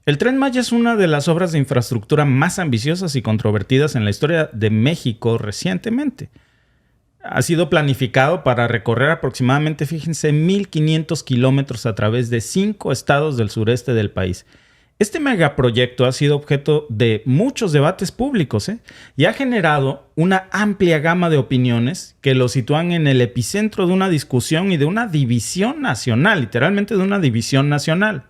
El Tren Maya es una de las obras de infraestructura más ambiciosas y controvertidas en la historia de México recientemente. Ha sido planificado para recorrer aproximadamente, fíjense, 1,500 kilómetros a través de 5 estados del sureste del país. Este megaproyecto ha sido objeto de muchos debates públicos, y ha generado una amplia gama de opiniones que lo sitúan en el epicentro de una discusión y de una división nacional, literalmente de una división nacional.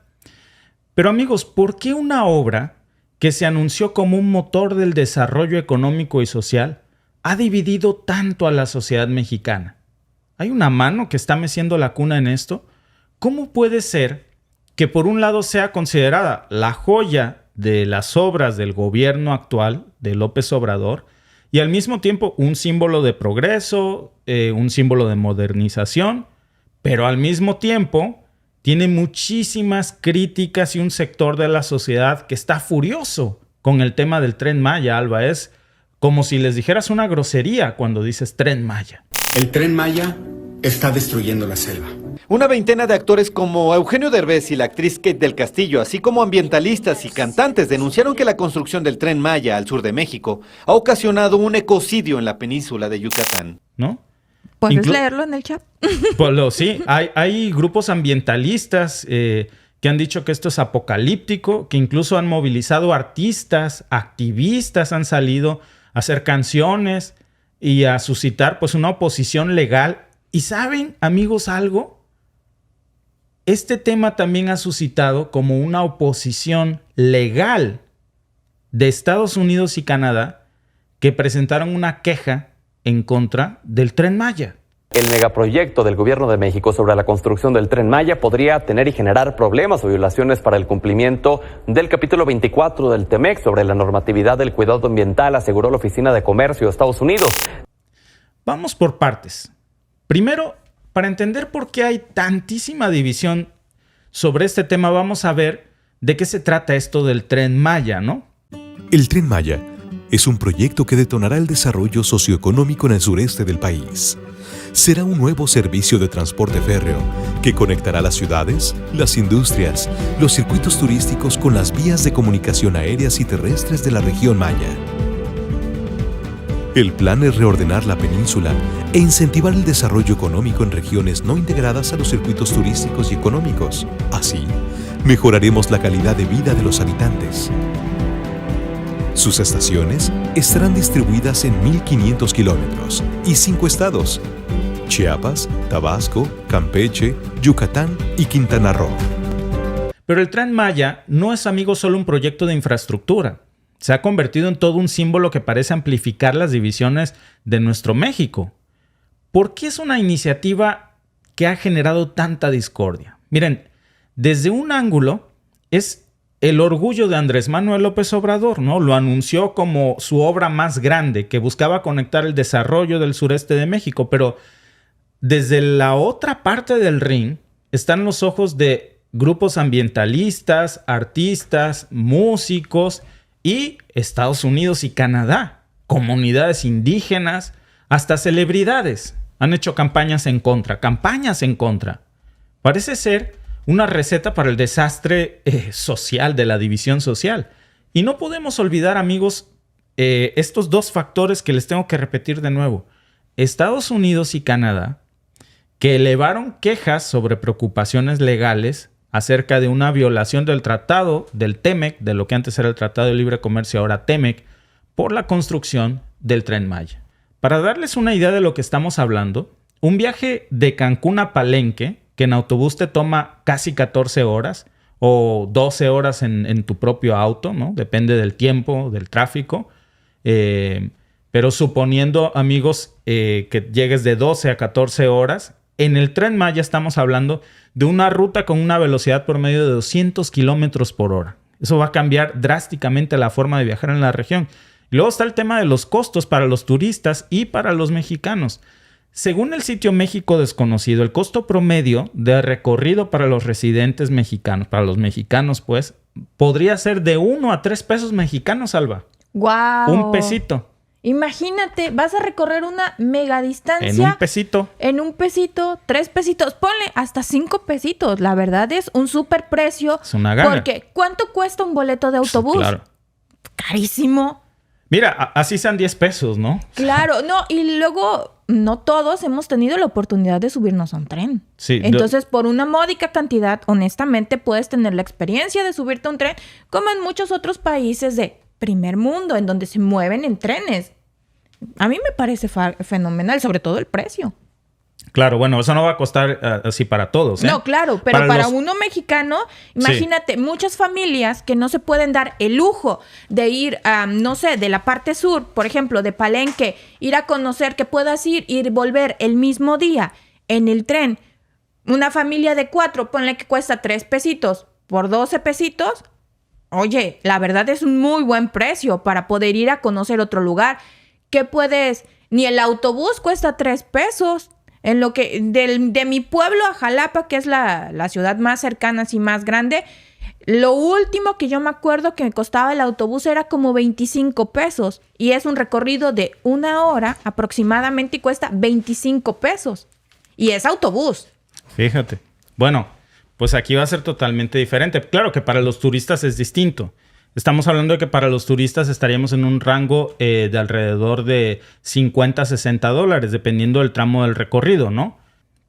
Pero amigos, ¿por qué una obra que se anunció como un motor del desarrollo económico y social ha dividido tanto a la sociedad mexicana? ¿Hay una mano que está meciendo la cuna en esto? ¿Cómo puede ser que por un lado sea considerada la joya de las obras del gobierno actual de López Obrador y al mismo tiempo un símbolo de progreso, un símbolo de modernización, pero al mismo tiempo tiene muchísimas críticas y un sector de la sociedad que está furioso con el tema del Tren Maya, Alba? Es como si les dijeras una grosería cuando dices Tren Maya. El Tren Maya está destruyendo la selva. Una veintena de actores como Eugenio Derbez y la actriz Kate del Castillo, así como ambientalistas y cantantes, denunciaron que la construcción del Tren Maya al sur de México ha ocasionado un ecocidio en la península de Yucatán. ¿No? ¿Puedes leerlo en el chat? Pues sí, hay grupos ambientalistas que han dicho que esto es apocalíptico, que incluso han movilizado artistas, activistas, han salido a hacer canciones y a suscitar pues una oposición legal. ¿Y saben, amigos, algo? Este tema también ha suscitado como una oposición legal de Estados Unidos y Canadá que presentaron una queja en contra del Tren Maya. El megaproyecto del gobierno de México sobre la construcción del Tren Maya podría tener y generar problemas o violaciones para el cumplimiento del capítulo 24 del TEMEC sobre la normatividad del cuidado ambiental, aseguró la Oficina de Comercio de Estados Unidos. Vamos por partes. Primero, para entender por qué hay tantísima división sobre este tema, vamos a ver de qué se trata esto del Tren Maya, ¿no? El Tren Maya es un proyecto que detonará el desarrollo socioeconómico en el sureste del país. Será un nuevo servicio de transporte férreo que conectará las ciudades, las industrias, los circuitos turísticos con las vías de comunicación aéreas y terrestres de la región Maya. El plan es reordenar la península e incentivar el desarrollo económico en regiones no integradas a los circuitos turísticos y económicos. Así, mejoraremos la calidad de vida de los habitantes. Sus estaciones estarán distribuidas en 1,500 kilómetros y 5 estados: Chiapas, Tabasco, Campeche, Yucatán y Quintana Roo. Pero el Tren Maya no es, amigos, solo un proyecto de infraestructura. Se ha convertido en todo un símbolo que parece amplificar las divisiones de nuestro México. ¿Por qué es una iniciativa que ha generado tanta discordia? Miren, desde un ángulo es el orgullo de Andrés Manuel López Obrador, ¿no? Lo anunció como su obra más grande, que buscaba conectar el desarrollo del sureste de México, pero desde la otra parte del ring están los ojos de grupos ambientalistas, artistas, músicos y Estados Unidos y Canadá, comunidades indígenas, hasta celebridades han hecho campañas en contra. Parece ser una receta para el desastre social, de la división social. Y no podemos olvidar, amigos, estos dos factores que les tengo que repetir de nuevo. Estados Unidos y Canadá, que elevaron quejas sobre preocupaciones legales acerca de una violación del tratado del TEMEC, de lo que antes era el Tratado de Libre Comercio, ahora TEMEC, por la construcción del Tren Maya. Para darles una idea de lo que estamos hablando, un viaje de Cancún a Palenque, que en autobús te toma casi 14 horas o 12 horas en tu propio auto, ¿no? Depende del tiempo, del tráfico. Pero suponiendo, amigos, que llegues de 12 a 14 horas, en el Tren Maya estamos hablando de una ruta con una velocidad promedio de 200 kilómetros por hora. Eso va a cambiar drásticamente la forma de viajar en la región. Y luego está el tema de los costos para los turistas y para los mexicanos. Según el sitio México Desconocido, el costo promedio de recorrido para los residentes mexicanos, para los mexicanos, pues, podría ser de 1 a 3 pesos mexicanos, Alba. ¡Guau! Un pesito. Imagínate, vas a recorrer una mega distancia. En un pesito. En un pesito, 3 pesitos. Ponle hasta 5 pesitos. La verdad es un súper precio. Es una gana. Porque ¿cuánto cuesta un boleto de autobús? Claro. Carísimo. Mira, así sean 10 pesos, ¿no? Claro, no, y luego no todos hemos tenido la oportunidad de subirnos a un tren. Sí. Entonces, por una módica cantidad, honestamente, puedes tener la experiencia de subirte a un tren, como en muchos otros países de primer mundo, en donde se mueven en trenes. A mí me parece fenomenal, sobre todo el precio. Claro, bueno, eso no va a costar así para todos, ¿eh? No, claro, pero para uno mexicano, imagínate, sí, muchas familias que no se pueden dar el lujo de ir a, no sé, de la parte sur, por ejemplo, de Palenque, ir a conocer, que puedas ir y volver el mismo día en el tren. Una familia de 4, ponle que cuesta 3 pesitos por 12 pesitos. Oye, la verdad es un muy buen precio para poder ir a conocer otro lugar. ¿Qué puedes? Ni el autobús cuesta 3 pesos. En lo que de mi pueblo a Jalapa, que es la ciudad más cercana, así más grande, lo último que yo me acuerdo que me costaba el autobús era como 25 pesos. Y es un recorrido de 1 hora aproximadamente y cuesta 25 pesos. Y es autobús. Fíjate. Bueno, pues aquí va a ser totalmente diferente. Claro que para los turistas es distinto. Estamos hablando de que para los turistas estaríamos en un rango de alrededor de $50 a $60, dependiendo del tramo del recorrido, ¿no?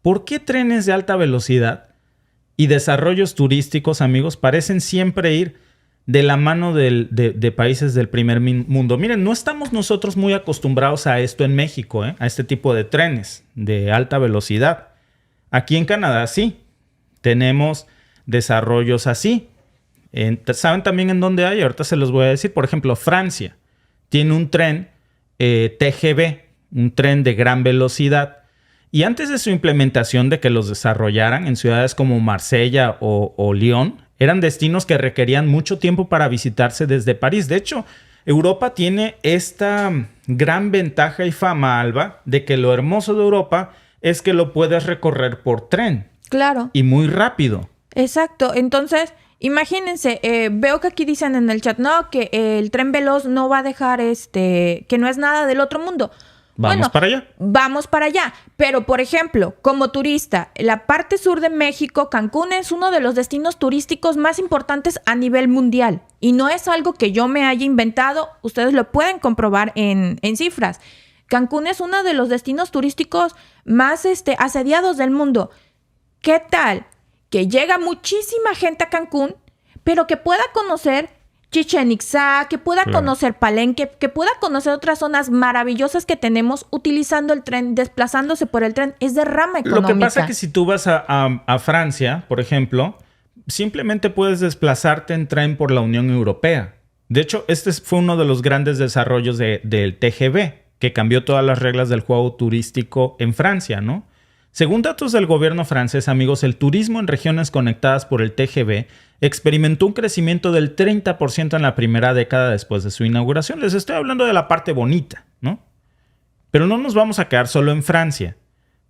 ¿Por qué trenes de alta velocidad y desarrollos turísticos, amigos, parecen siempre ir de la mano de países del primer mundo? Miren, no estamos nosotros muy acostumbrados a esto en México, a este tipo de trenes de alta velocidad. Aquí en Canadá sí, tenemos desarrollos así. ¿Saben también en dónde hay? Ahorita se los voy a decir. Por ejemplo, Francia tiene un tren TGV, un tren de gran velocidad. Y antes de su implementación, de que los desarrollaran en ciudades como Marsella o Lyon, eran destinos que requerían mucho tiempo para visitarse desde París. De hecho, Europa tiene esta gran ventaja y fama, Alba, de que lo hermoso de Europa es que lo puedes recorrer por tren. Claro. Y muy rápido. Exacto. Entonces, imagínense, veo que aquí dicen en el chat, no, que el tren veloz no va a dejar que no es nada del otro mundo. Vamos para allá. Vamos para allá. Pero, por ejemplo, como turista, la parte sur de México, Cancún es uno de los destinos turísticos más importantes a nivel mundial. Y no es algo que yo me haya inventado. Ustedes lo pueden comprobar en cifras. Cancún es uno de los destinos turísticos más asediados del mundo. ¿Qué tal que llega muchísima gente a Cancún, pero que pueda conocer Chichén Itzá, que pueda conocer Palenque, que pueda conocer otras zonas maravillosas que tenemos utilizando el tren, desplazándose por el tren? Es derrama económica. Lo que pasa es que si tú vas a Francia, por ejemplo, simplemente puedes desplazarte en tren por la Unión Europea. De hecho, este fue uno de los grandes desarrollos del TGV, que cambió todas las reglas del juego turístico en Francia, ¿no? Según datos del gobierno francés, amigos, el turismo en regiones conectadas por el TGV experimentó un crecimiento del 30% en la primera década después de su inauguración. Les estoy hablando de la parte bonita, ¿no? Pero no nos vamos a quedar solo en Francia.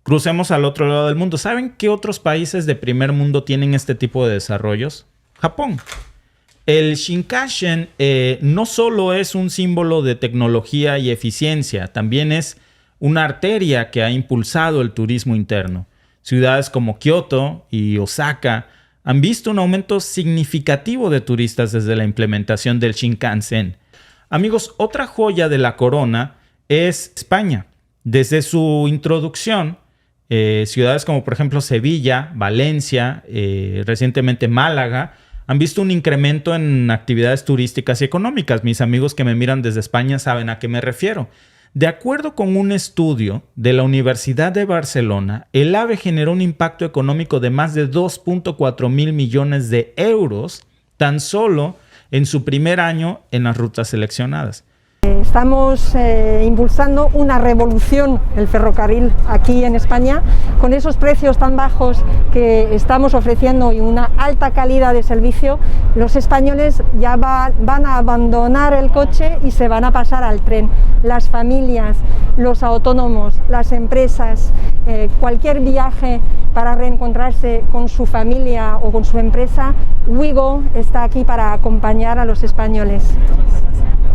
Crucemos al otro lado del mundo. ¿Saben qué otros países de primer mundo tienen este tipo de desarrollos? Japón. El Shinkansen no solo es un símbolo de tecnología y eficiencia, también es una arteria que ha impulsado el turismo interno. Ciudades como Kioto y Osaka han visto un aumento significativo de turistas desde la implementación del Shinkansen. Amigos, otra joya de la corona es España. Desde su introducción, ciudades como por ejemplo Sevilla, Valencia, recientemente Málaga, han visto un incremento en actividades turísticas y económicas. Mis amigos que me miran desde España saben a qué me refiero. De acuerdo con un estudio de la Universidad de Barcelona, el AVE generó un impacto económico de más de 2.4 mil millones de euros tan solo en su primer año en las rutas seleccionadas. Estamos impulsando una revolución el ferrocarril aquí en España, con esos precios tan bajos que estamos ofreciendo y una alta calidad de servicio. Los españoles ya van a abandonar el coche y se van a pasar al tren. Las familias, los autónomos, las empresas, cualquier viaje para reencontrarse con su familia o con su empresa, Ouigo está aquí para acompañar a los españoles.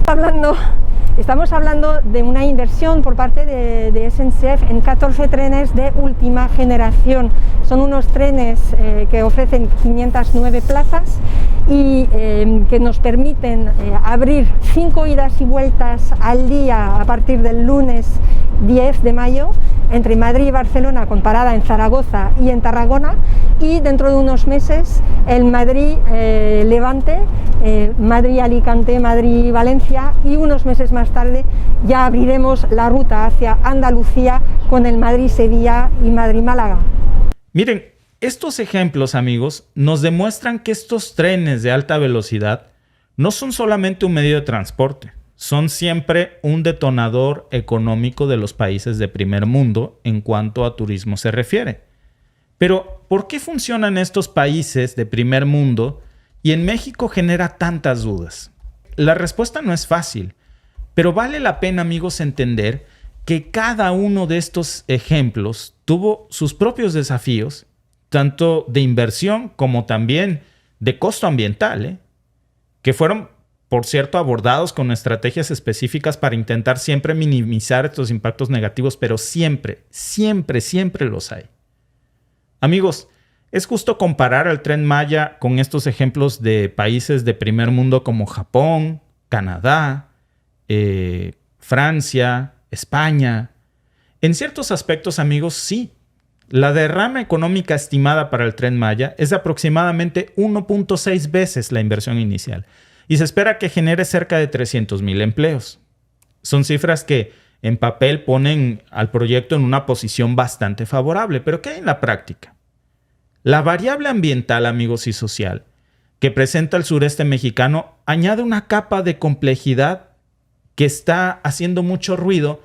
Hablando Estamos hablando de una inversión por parte de SNCF en 14 trenes de última generación. Son unos trenes que ofrecen 509 plazas y que nos permiten abrir 5 idas y vueltas al día a partir del lunes 10 de mayo entre Madrid y Barcelona, con parada en Zaragoza y en Tarragona, y dentro de unos meses el Madrid-Levante, Madrid-Alicante, Madrid-Valencia, y unos meses más tarde ya abriremos la ruta hacia Andalucía con el Madrid-Sevilla y Madrid-Málaga. Miren, estos ejemplos, amigos, nos demuestran que estos trenes de alta velocidad no son solamente un medio de transporte, son siempre un detonador económico de los países de primer mundo en cuanto a turismo se refiere. Pero, ¿por qué funcionan estos países de primer mundo y en México genera tantas dudas? La respuesta no es fácil, pero vale la pena, amigos, entender que cada uno de estos ejemplos tuvo sus propios desafíos, tanto de inversión como también de costo ambiental, que fueron, por cierto, abordados con estrategias específicas para intentar siempre minimizar estos impactos negativos, pero siempre los hay. Amigos, es justo comparar al Tren Maya con estos ejemplos de países de primer mundo como Japón, Canadá, Francia, España. En ciertos aspectos, amigos, sí. La derrama económica estimada para el Tren Maya es de aproximadamente 1.6 veces la inversión inicial y se espera que genere cerca de 300,000 empleos. Son cifras que en papel ponen al proyecto en una posición bastante favorable, pero ¿qué hay en la práctica? La variable ambiental, amigos, y social que presenta el sureste mexicano añade una capa de complejidad que está haciendo mucho ruido.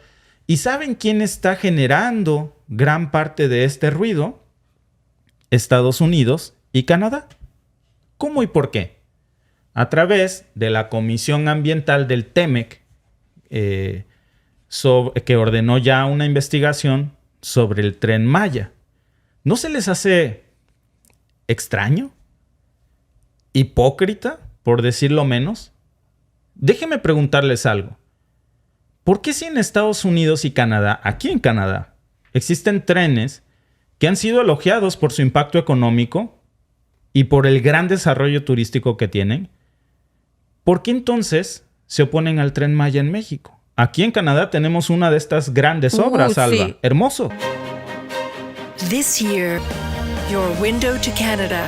¿Y saben quién está generando gran parte de este ruido? Estados Unidos y Canadá. ¿Cómo y por qué? A través de la Comisión Ambiental del TEMEC, que ordenó ya una investigación sobre el Tren Maya. ¿No se les hace extraño? ¿Hipócrita, por decirlo menos? Déjenme preguntarles algo. ¿Por qué si en Estados Unidos y Canadá, aquí en Canadá, existen trenes que han sido elogiados por su impacto económico y por el gran desarrollo turístico que tienen, por qué entonces se oponen al Tren Maya en México? Aquí en Canadá tenemos una de estas grandes obras, Alba. Sí. Hermoso. This year, your window to Canada.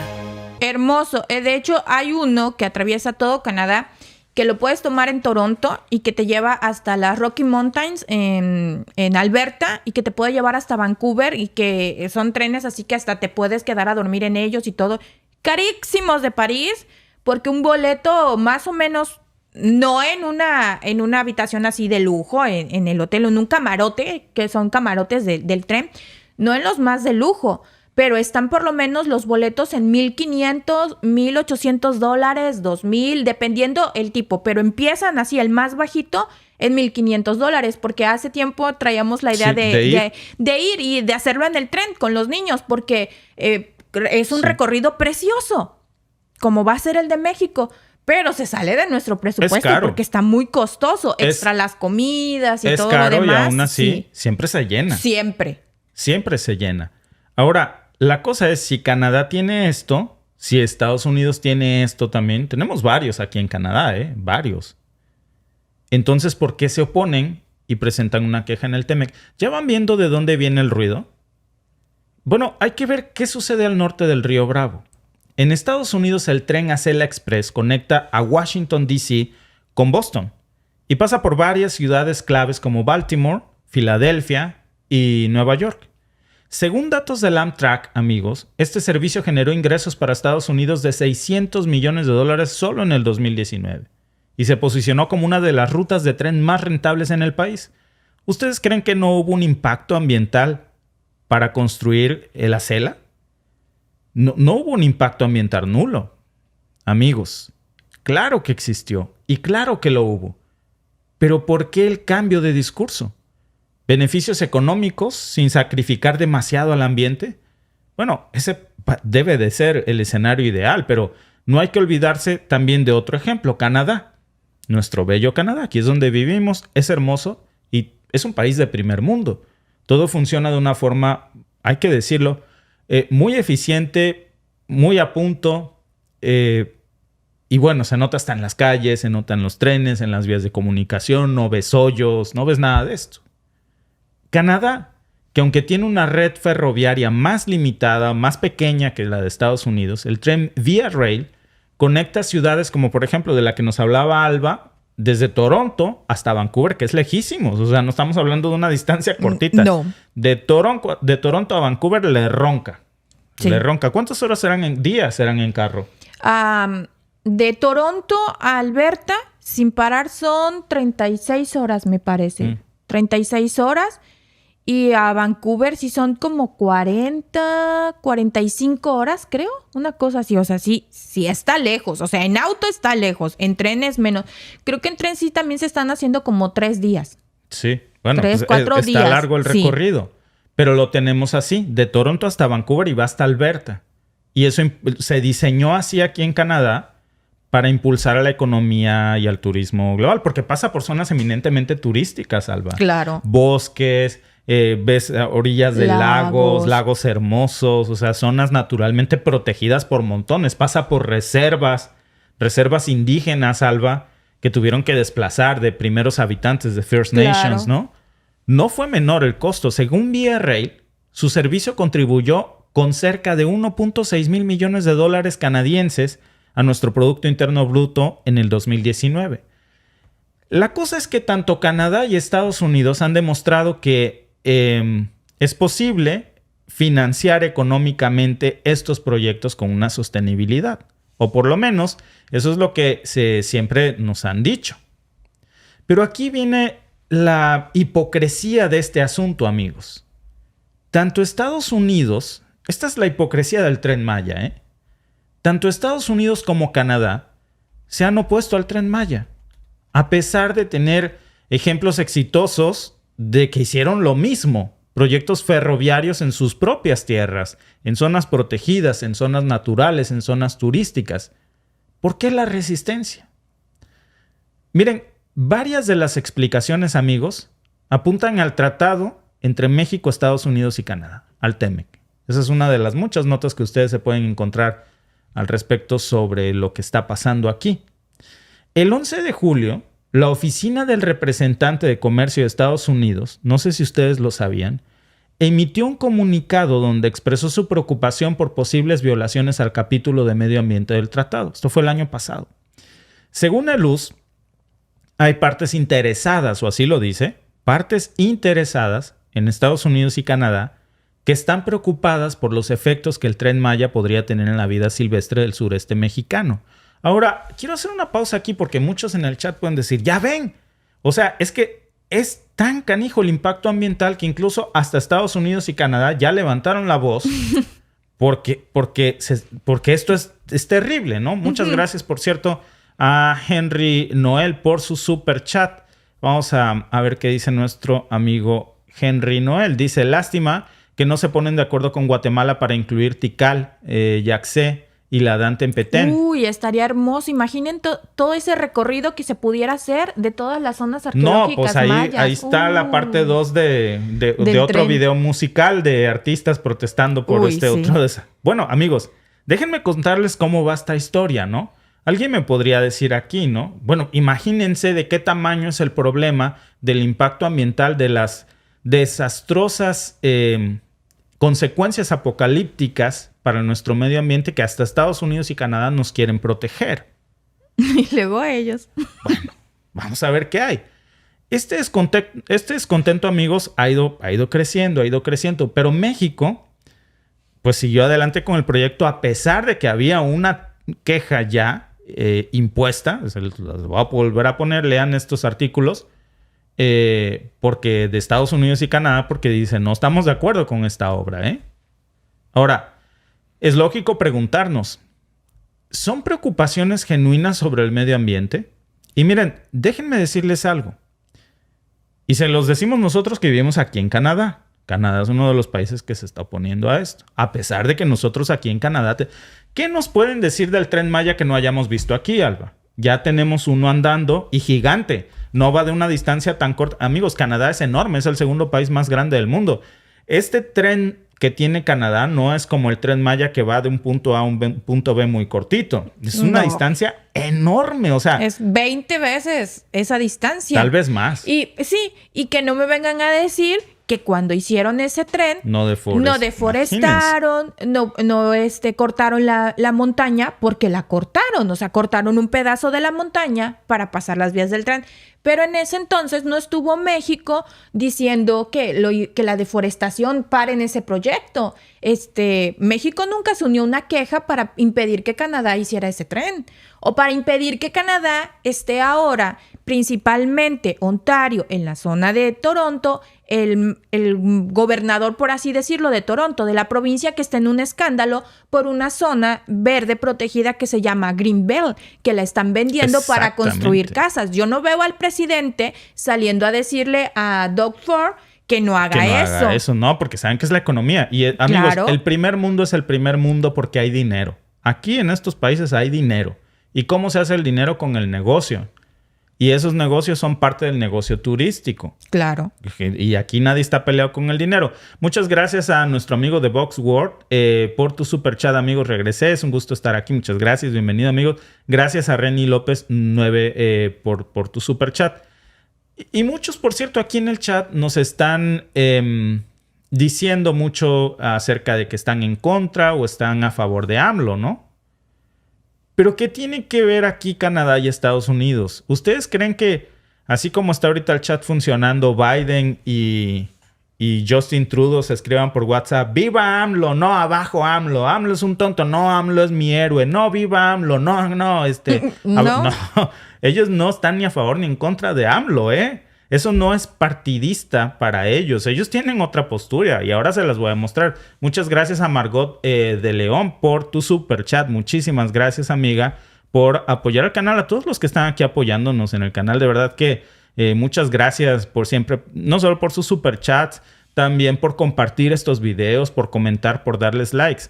Hermoso. De hecho, hay uno que atraviesa todo Canadá, que lo puedes tomar en Toronto y que te lleva hasta las Rocky Mountains en Alberta y que te puede llevar hasta Vancouver y que son trenes así que hasta te puedes quedar a dormir en ellos y todo. Carísimos de París, porque un boleto más o menos, no en una habitación así de lujo, en el hotel, en un camarote, que son camarotes del tren, no en los más de lujo, pero están por lo menos los boletos en $1,500, $1,800, $2,000, dependiendo el tipo, pero empiezan así, el más bajito en $1,500, porque hace tiempo traíamos la idea Sí, de ir y de hacerlo en el tren con los niños, porque es un recorrido precioso, como va a ser el de México, pero se sale de nuestro presupuesto porque está muy costoso, extra las comidas y todo lo demás. Es caro y aún así siempre se llena. Siempre se llena. Ahora, la cosa es, si Canadá tiene esto, si Estados Unidos tiene esto también, tenemos varios aquí en Canadá, varios. Entonces, ¿por qué se oponen y presentan una queja en el TEMEC? ¿Ya van viendo de dónde viene el ruido? Bueno, hay que ver qué sucede al norte del Río Bravo. En Estados Unidos, el tren Acela Express conecta a Washington, D.C. con Boston y pasa por varias ciudades claves como Baltimore, Filadelfia y Nueva York. Según datos del Amtrak, amigos, este servicio generó ingresos para Estados Unidos de $600 millones solo en el 2019 y se posicionó como una de las rutas de tren más rentables en el país. ¿Ustedes creen que no hubo un impacto ambiental para construir el Acela? No hubo un impacto ambiental nulo. Amigos, claro que existió y claro que lo hubo. Pero ¿por qué el cambio de discurso? ¿Beneficios económicos sin sacrificar demasiado al ambiente? Bueno, ese debe de ser el escenario ideal, pero no hay que olvidarse también de otro ejemplo, Canadá. nuestro bello Canadá. Aquí es donde vivimos, es hermoso y es un país de primer mundo. Todo funciona de una forma, hay que decirlo, muy eficiente, muy a punto. Y bueno, se nota hasta en las calles, se nota en los trenes, en las vías de comunicación. No ves hoyos, no ves nada de esto. Canadá, que aunque tiene una red ferroviaria más limitada, más pequeña que la de Estados Unidos, el tren Via Rail conecta ciudades como, por ejemplo, de la que nos hablaba Alba, desde Toronto hasta Vancouver, que es lejísimos. O sea, no estamos hablando de una distancia cortita. No. De Toronto a Vancouver le ronca. Sí. Le ronca. ¿Cuántas horas días serán en carro? De Toronto a Alberta, sin parar, son 36 horas, me parece. 36 horas. Y a Vancouver sí son como 40, 45 horas, creo. Una cosa así. O sea, sí está lejos. O sea, en auto está lejos. En tren es menos. Creo que en tren sí también se están haciendo como 3 días. Sí. Bueno, 3, 4 días. Está largo el recorrido. Pero lo tenemos así. De Toronto hasta Vancouver y va hasta Alberta. Y eso se diseñó así aquí en Canadá para impulsar a la economía y al turismo global. Porque pasa por zonas eminentemente turísticas, Alba. Claro. Bosques... ves orillas de lagos hermosos, o sea, zonas naturalmente protegidas por montones. Pasa por reservas indígenas, Alba, que tuvieron que desplazar de primeros habitantes de First Nations, ¿no? No fue menor el costo. Según Via Rail, su servicio contribuyó con cerca de 1.6 mil millones de dólares canadienses a nuestro Producto Interno Bruto en el 2019. La cosa es que tanto Canadá y Estados Unidos han demostrado que es posible financiar económicamente estos proyectos con una sostenibilidad. O por lo menos eso es lo que siempre nos han dicho. Pero aquí viene la hipocresía de este asunto, amigos. Tanto Estados Unidos, esta es la hipocresía del Tren Maya, tanto Estados Unidos como Canadá se han opuesto al Tren Maya, a pesar de tener ejemplos exitosos de que hicieron lo mismo, proyectos ferroviarios en sus propias tierras, en zonas protegidas, en zonas naturales, en zonas turísticas. ¿Por qué la resistencia? Miren, varias de las explicaciones, amigos, apuntan al tratado entre México, Estados Unidos y Canadá, al TEMEC. Esa es una de las muchas notas que ustedes se pueden encontrar al respecto sobre lo que está pasando aquí. El 11 de julio, la oficina del representante de comercio de Estados Unidos, no sé si ustedes lo sabían, emitió un comunicado donde expresó su preocupación por posibles violaciones al capítulo de medio ambiente del tratado. Esto fue el año pasado. Según el US, hay partes interesadas, o así lo dice, partes interesadas en Estados Unidos y Canadá que están preocupadas por los efectos que el Tren Maya podría tener en la vida silvestre del sureste mexicano. Ahora, quiero hacer una pausa aquí porque muchos en el chat pueden decir, ya ven, o sea, es que es tan canijo el impacto ambiental que incluso hasta Estados Unidos y Canadá ya levantaron la voz porque esto es terrible, ¿no? Muchas gracias, por cierto, a Henry Noel por su super chat. Vamos a ver qué dice nuestro amigo Henry Noel. Dice, lástima que no se ponen de acuerdo con Guatemala para incluir Tikal, Yaxé y la Dante en Petén. Uy, estaría hermoso. Imaginen todo ese recorrido que se pudiera hacer de todas las zonas arqueológicas. No, pues ahí está la parte 2 de otro tren. Video musical de artistas protestando por otro. Bueno, amigos, déjenme contarles cómo va esta historia, ¿no? Alguien me podría decir aquí, ¿no? Bueno, imagínense de qué tamaño es el problema del impacto ambiental, de las desastrosas consecuencias apocalípticas para nuestro medio ambiente que hasta Estados Unidos y Canadá nos quieren proteger. Y luego ellos. Bueno, vamos a ver qué hay. Este descontento, amigos, ha ido creciendo, pero México pues siguió adelante con el proyecto a pesar de que había una queja ya impuesta. Les voy a volver a poner, lean estos artículos, porque de Estados Unidos y Canadá, porque dicen, no estamos de acuerdo con esta obra, Ahora, es lógico preguntarnos, ¿son preocupaciones genuinas sobre el medio ambiente? Y miren, déjenme decirles algo. Y se los decimos nosotros que vivimos aquí en Canadá. Canadá es uno de los países que se está oponiendo a esto. A pesar de que nosotros aquí en Canadá... ¿Qué nos pueden decir del Tren Maya que no hayamos visto aquí, Alba? Ya tenemos uno andando y gigante. No va de una distancia tan corta. Amigos, Canadá es enorme. Es el segundo país más grande del mundo. Este tren que tiene Canadá no es como el Tren Maya que va de un punto A a un punto B muy cortito. Es una distancia enorme, o sea... Es 20 veces esa distancia. Tal vez más. Y sí, y que no me vengan a decir que cuando hicieron ese tren... No deforestaron, no cortaron la montaña porque la cortaron. O sea, cortaron un pedazo de la montaña para pasar las vías del tren. Pero en ese entonces no estuvo México diciendo que la deforestación pare en ese proyecto. México nunca se unió a una queja para impedir que Canadá hiciera ese tren. O para impedir que Canadá esté ahora, principalmente Ontario, en la zona de Toronto, el gobernador, por así decirlo, de Toronto, de la provincia, que está en un escándalo por una zona verde protegida que se llama Greenbelt, que la están vendiendo para construir casas. Yo no veo al presidente saliendo a decirle a Doug Ford que no haga eso. No, porque saben que es la economía. Y amigos, el primer mundo es el primer mundo porque hay dinero. Aquí en estos países hay dinero. ¿Y cómo se hace el dinero? Con el negocio. Y esos negocios son parte del negocio turístico. Claro. Y aquí nadie está peleado con el dinero. Muchas gracias a nuestro amigo de Box World por tu super chat, amigos. Regresé. Es un gusto estar aquí. Muchas gracias. Bienvenido, amigos. Gracias a Reni López 9 por tu super chat. Y muchos, por cierto, aquí en el chat nos están diciendo mucho acerca de que están en contra o están a favor de AMLO, ¿no? Pero ¿qué tiene que ver aquí Canadá y Estados Unidos? ¿Ustedes creen que, así como está ahorita el chat funcionando, Biden y Justin Trudeau se escriban por WhatsApp, ¡viva AMLO! No, abajo AMLO. AMLO es un tonto. No, AMLO es mi héroe. No, ¡viva AMLO! No. No. Ellos no están ni a favor ni en contra de AMLO, ¿eh? Eso no es partidista para ellos. Ellos tienen otra postura y ahora se las voy a mostrar. Muchas gracias a Margot de León por tu super chat. Muchísimas gracias, amiga, por apoyar al canal. A todos los que están aquí apoyándonos en el canal, de verdad que muchas gracias por siempre, no solo por sus super chats, también por compartir estos videos, por comentar, por darles likes.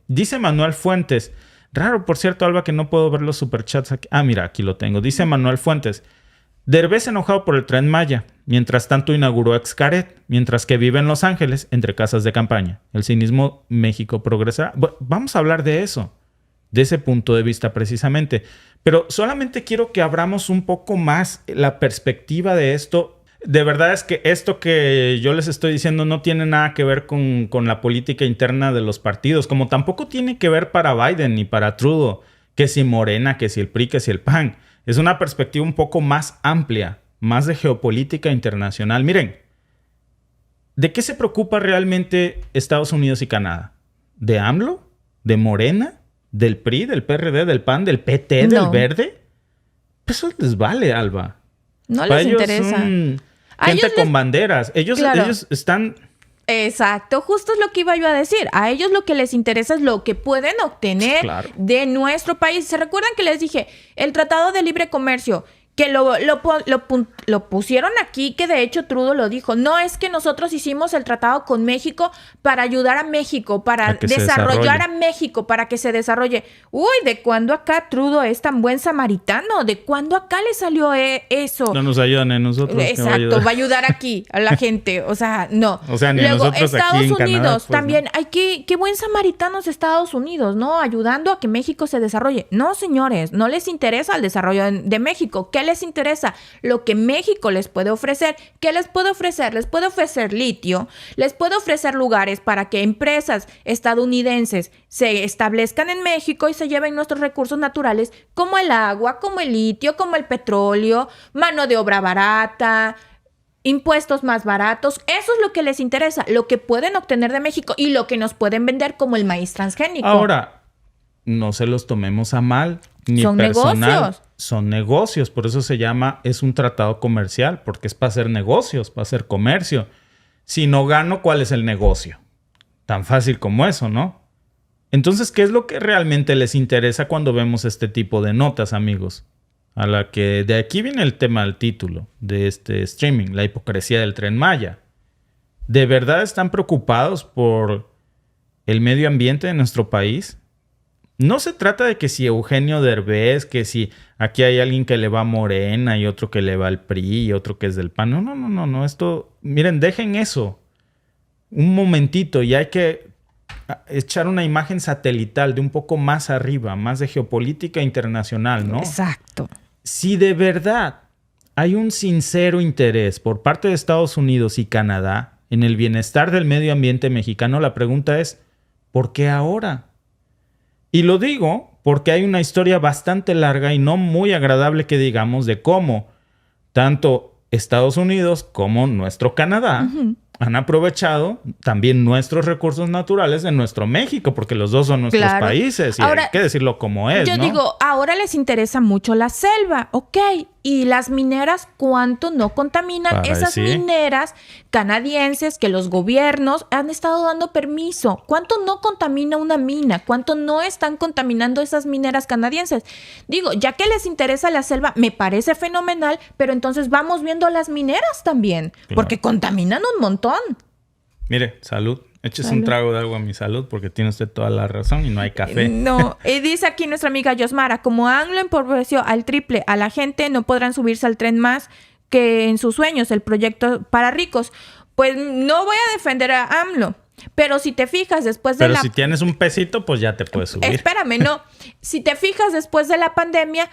Dice Manuel Fuentes, raro, por cierto, Alba, que no puedo ver los super chats aquí. Ah, mira, aquí lo tengo. Dice Manuel Fuentes, Derbez enojado por el Tren Maya. Mientras tanto inauguró Xcaret, mientras que vive en Los Ángeles entre casas de campaña. El cinismo México progresará. Bueno, vamos a hablar de eso, de ese punto de vista precisamente. Pero solamente quiero que abramos un poco más la perspectiva de esto. De verdad es que esto que yo les estoy diciendo no tiene nada que ver con la política interna de los partidos, como tampoco tiene que ver para Biden ni para Trudeau, que si Morena, que si el PRI, que si el PAN. Es una perspectiva un poco más amplia, más de geopolítica internacional. Miren, ¿de qué se preocupa realmente Estados Unidos y Canadá? ¿De AMLO? ¿De Morena? ¿Del PRI? ¿Del PRD? ¿Del PAN? ¿Del PT? ¿Del Verde? Pues eso les vale, Alba. No les interesa. Gente con banderas. Ellos están... Exacto, justo es lo que iba yo a decir. A ellos lo que les interesa es lo que pueden obtener de nuestro país. ¿Se recuerdan que les dije? El Tratado de Libre Comercio, que lo pusieron aquí, que de hecho Trudeau lo dijo. No es que nosotros hicimos el tratado con México para ayudar a México, para desarrollar a México, para que se desarrolle. Uy, ¿de cuándo acá Trudeau es tan buen samaritano? ¿De cuándo acá le salió eso? No nos ayudan en nosotros. Exacto, va a ayudar aquí a la gente. O sea, no. O sea, ni luego, nosotros Estados aquí en Unidos Canadá, pues, también. ¿no? Hay qué buen samaritano es Estados Unidos, ¿no? Ayudando a que México se desarrolle. No, señores, no les interesa el desarrollo de México. ¿Qué les interesa? Lo que México les puede ofrecer. ¿Qué les puede ofrecer? Les puede ofrecer litio, les puede ofrecer lugares para que empresas estadounidenses se establezcan en México y se lleven nuestros recursos naturales como el agua, como el litio, como el petróleo, mano de obra barata, impuestos más baratos. Eso es lo que les interesa, lo que pueden obtener de México y lo que nos pueden vender como el maíz transgénico. Ahora, no se los tomemos a mal, ni son personal. Negocios. Son negocios, por eso se llama, es un tratado comercial, porque es para hacer negocios, para hacer comercio. Si no gano, ¿cuál es el negocio? Tan fácil como eso, ¿no? Entonces, ¿qué es lo que realmente les interesa cuando vemos este tipo de notas, amigos? A la que de aquí viene el tema del título de este streaming, la hipocresía del Tren Maya. ¿De verdad están preocupados por el medio ambiente de nuestro país? No se trata de que si Eugenio Derbez, que si aquí hay alguien que le va a Morena y otro que le va al PRI y otro que es del PAN. No. Esto, miren, dejen eso un momentito y hay que echar una imagen satelital de un poco más arriba, más de geopolítica internacional, ¿no? Exacto. Si de verdad hay un sincero interés por parte de Estados Unidos y Canadá en el bienestar del medio ambiente mexicano, la pregunta es, ¿por qué ahora? Y lo digo porque hay una historia bastante larga y no muy agradable que digamos de cómo tanto Estados Unidos como nuestro Canadá han aprovechado también nuestros recursos naturales de nuestro México, porque los dos son nuestros países y ahora, hay que decirlo como es, yo digo, ahora les interesa mucho la selva, ok, y las mineras, ¿cuánto no contaminan esas mineras canadienses que los gobiernos han estado dando permiso? ¿Cuánto no contamina una mina? ¿Cuánto no están contaminando esas mineras canadienses? Digo, ya que les interesa la selva, me parece fenomenal, pero entonces vamos viendo las mineras también, porque contaminan un montón. Mire, salud. Échese un trago de agua a mi salud porque tiene usted toda la razón y no hay café. No, dice aquí nuestra amiga Yosmara, como AMLO empobreció al triple a la gente, no podrán subirse al tren más que en sus sueños, el proyecto para ricos. Pues no voy a defender a AMLO, pero si te fijas después de si tienes un pesito, pues ya te puedes subir. Espérame, no. Si te fijas después de la pandemia,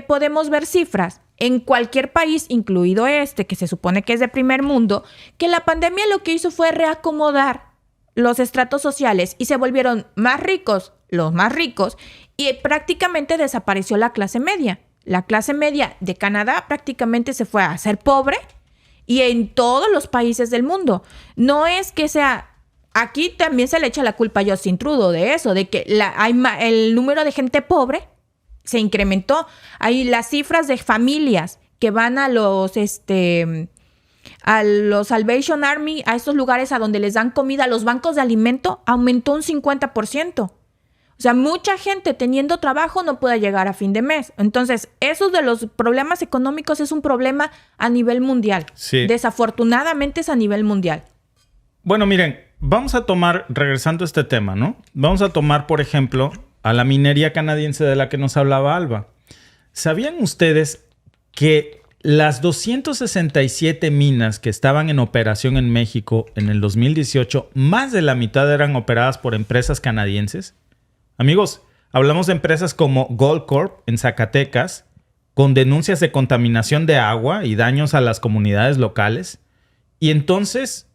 podemos ver cifras en cualquier país, incluido que se supone que es de primer mundo, que la pandemia lo que hizo fue reacomodar los estratos sociales y se volvieron más ricos los más ricos y prácticamente desapareció la clase media. La clase media de Canadá prácticamente se fue a ser pobre y en todos los países del mundo. No es que sea... Aquí también se le echa la culpa a Justin Trudeau de eso, de que el número de gente pobre se incrementó. Hay las cifras de familias que van a los Salvation Army, a estos lugares a donde les dan comida, a los bancos de alimento, aumentó un 50%. O sea, mucha gente teniendo trabajo no puede llegar a fin de mes. Entonces, eso de los problemas económicos es un problema a nivel mundial. Sí. Desafortunadamente es a nivel mundial. Bueno, miren, vamos a tomar, regresando a este tema, ¿no? Vamos a tomar, por ejemplo, a la minería canadiense de la que nos hablaba Alba. ¿Sabían ustedes que las 267 minas que estaban en operación en México en el 2018, más de la mitad eran operadas por empresas canadienses? Amigos, hablamos de empresas como Goldcorp en Zacatecas, con denuncias de contaminación de agua y daños a las comunidades locales. Y entonces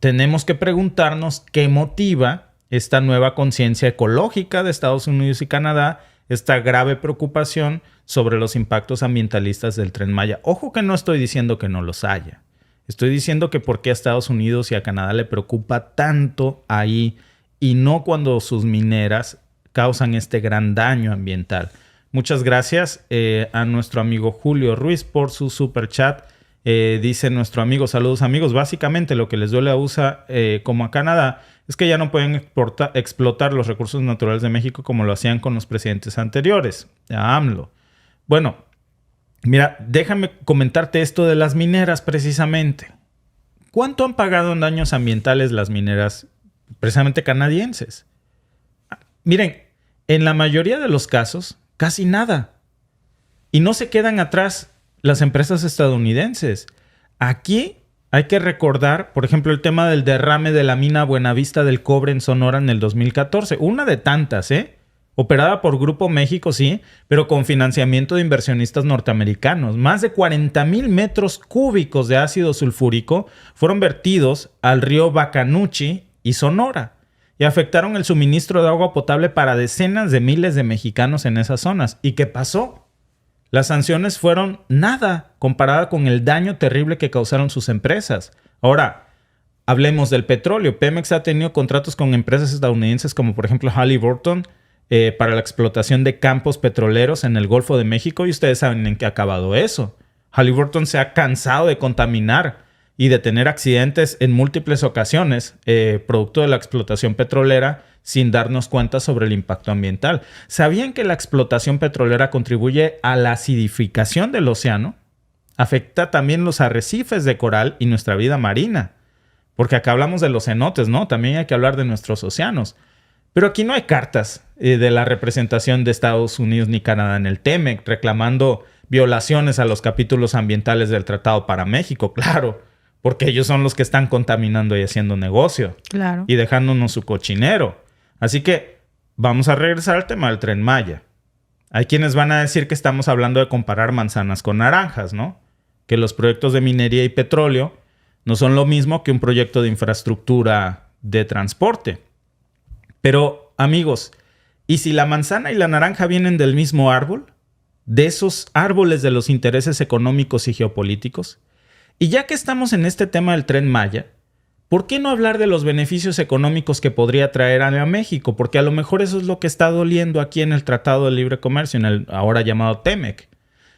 tenemos que preguntarnos qué motiva esta nueva conciencia ecológica de Estados Unidos y Canadá, esta grave preocupación sobre los impactos ambientalistas del Tren Maya. Ojo que no estoy diciendo que no los haya. Estoy diciendo que por qué a Estados Unidos y a Canadá le preocupa tanto ahí y no cuando sus mineras causan este gran daño ambiental. Muchas gracias a nuestro amigo Julio Ruiz por su super chat. Dice nuestro amigo, saludos amigos, básicamente lo que les duele a USA como a Canadá es que ya no pueden explotar los recursos naturales de México como lo hacían con los presidentes anteriores, a AMLO. Bueno, mira, déjame comentarte esto de las mineras precisamente. ¿Cuánto han pagado en daños ambientales las mineras precisamente canadienses? Miren, en la mayoría de los casos, casi nada. Y no se quedan atrás las empresas estadounidenses. Aquí hay que recordar, por ejemplo, el tema del derrame de la mina Buenavista del Cobre en Sonora en el 2014. Una de tantas, operada por Grupo México, sí, pero con financiamiento de inversionistas norteamericanos. Más de 40,000 metros cúbicos de ácido sulfúrico fueron vertidos al río Bacanuchi y Sonora y afectaron el suministro de agua potable para decenas de miles de mexicanos en esas zonas. ¿Y qué pasó? Las sanciones fueron nada comparada con el daño terrible que causaron sus empresas. Ahora, hablemos del petróleo. Pemex ha tenido contratos con empresas estadounidenses como por ejemplo Halliburton para la explotación de campos petroleros en el Golfo de México y ustedes saben en qué ha acabado eso. Halliburton se ha cansado de contaminar y de tener accidentes en múltiples ocasiones producto de la explotación petrolera sin darnos cuenta sobre el impacto ambiental. ¿Sabían que la explotación petrolera contribuye a la acidificación del océano? Afecta también los arrecifes de coral y nuestra vida marina. Porque acá hablamos de los cenotes, ¿no? También hay que hablar de nuestros océanos. Pero aquí no hay cartas de la representación de Estados Unidos ni Canadá en el TEMEC reclamando violaciones a los capítulos ambientales del Tratado para México, claro, porque ellos son los que están contaminando y haciendo negocio. Claro. Y dejándonos su cochinero. Así que vamos a regresar al tema del Tren Maya. Hay quienes van a decir que estamos hablando de comparar manzanas con naranjas, ¿no? Que los proyectos de minería y petróleo no son lo mismo que un proyecto de infraestructura de transporte. Pero, amigos, ¿y si la manzana y la naranja vienen del mismo árbol? ¿De esos árboles de los intereses económicos y geopolíticos? Y ya que estamos en este tema del Tren Maya, ¿por qué no hablar de los beneficios económicos que podría traer a México? Porque a lo mejor eso es lo que está doliendo aquí en el Tratado de Libre Comercio, en el ahora llamado TEMEC.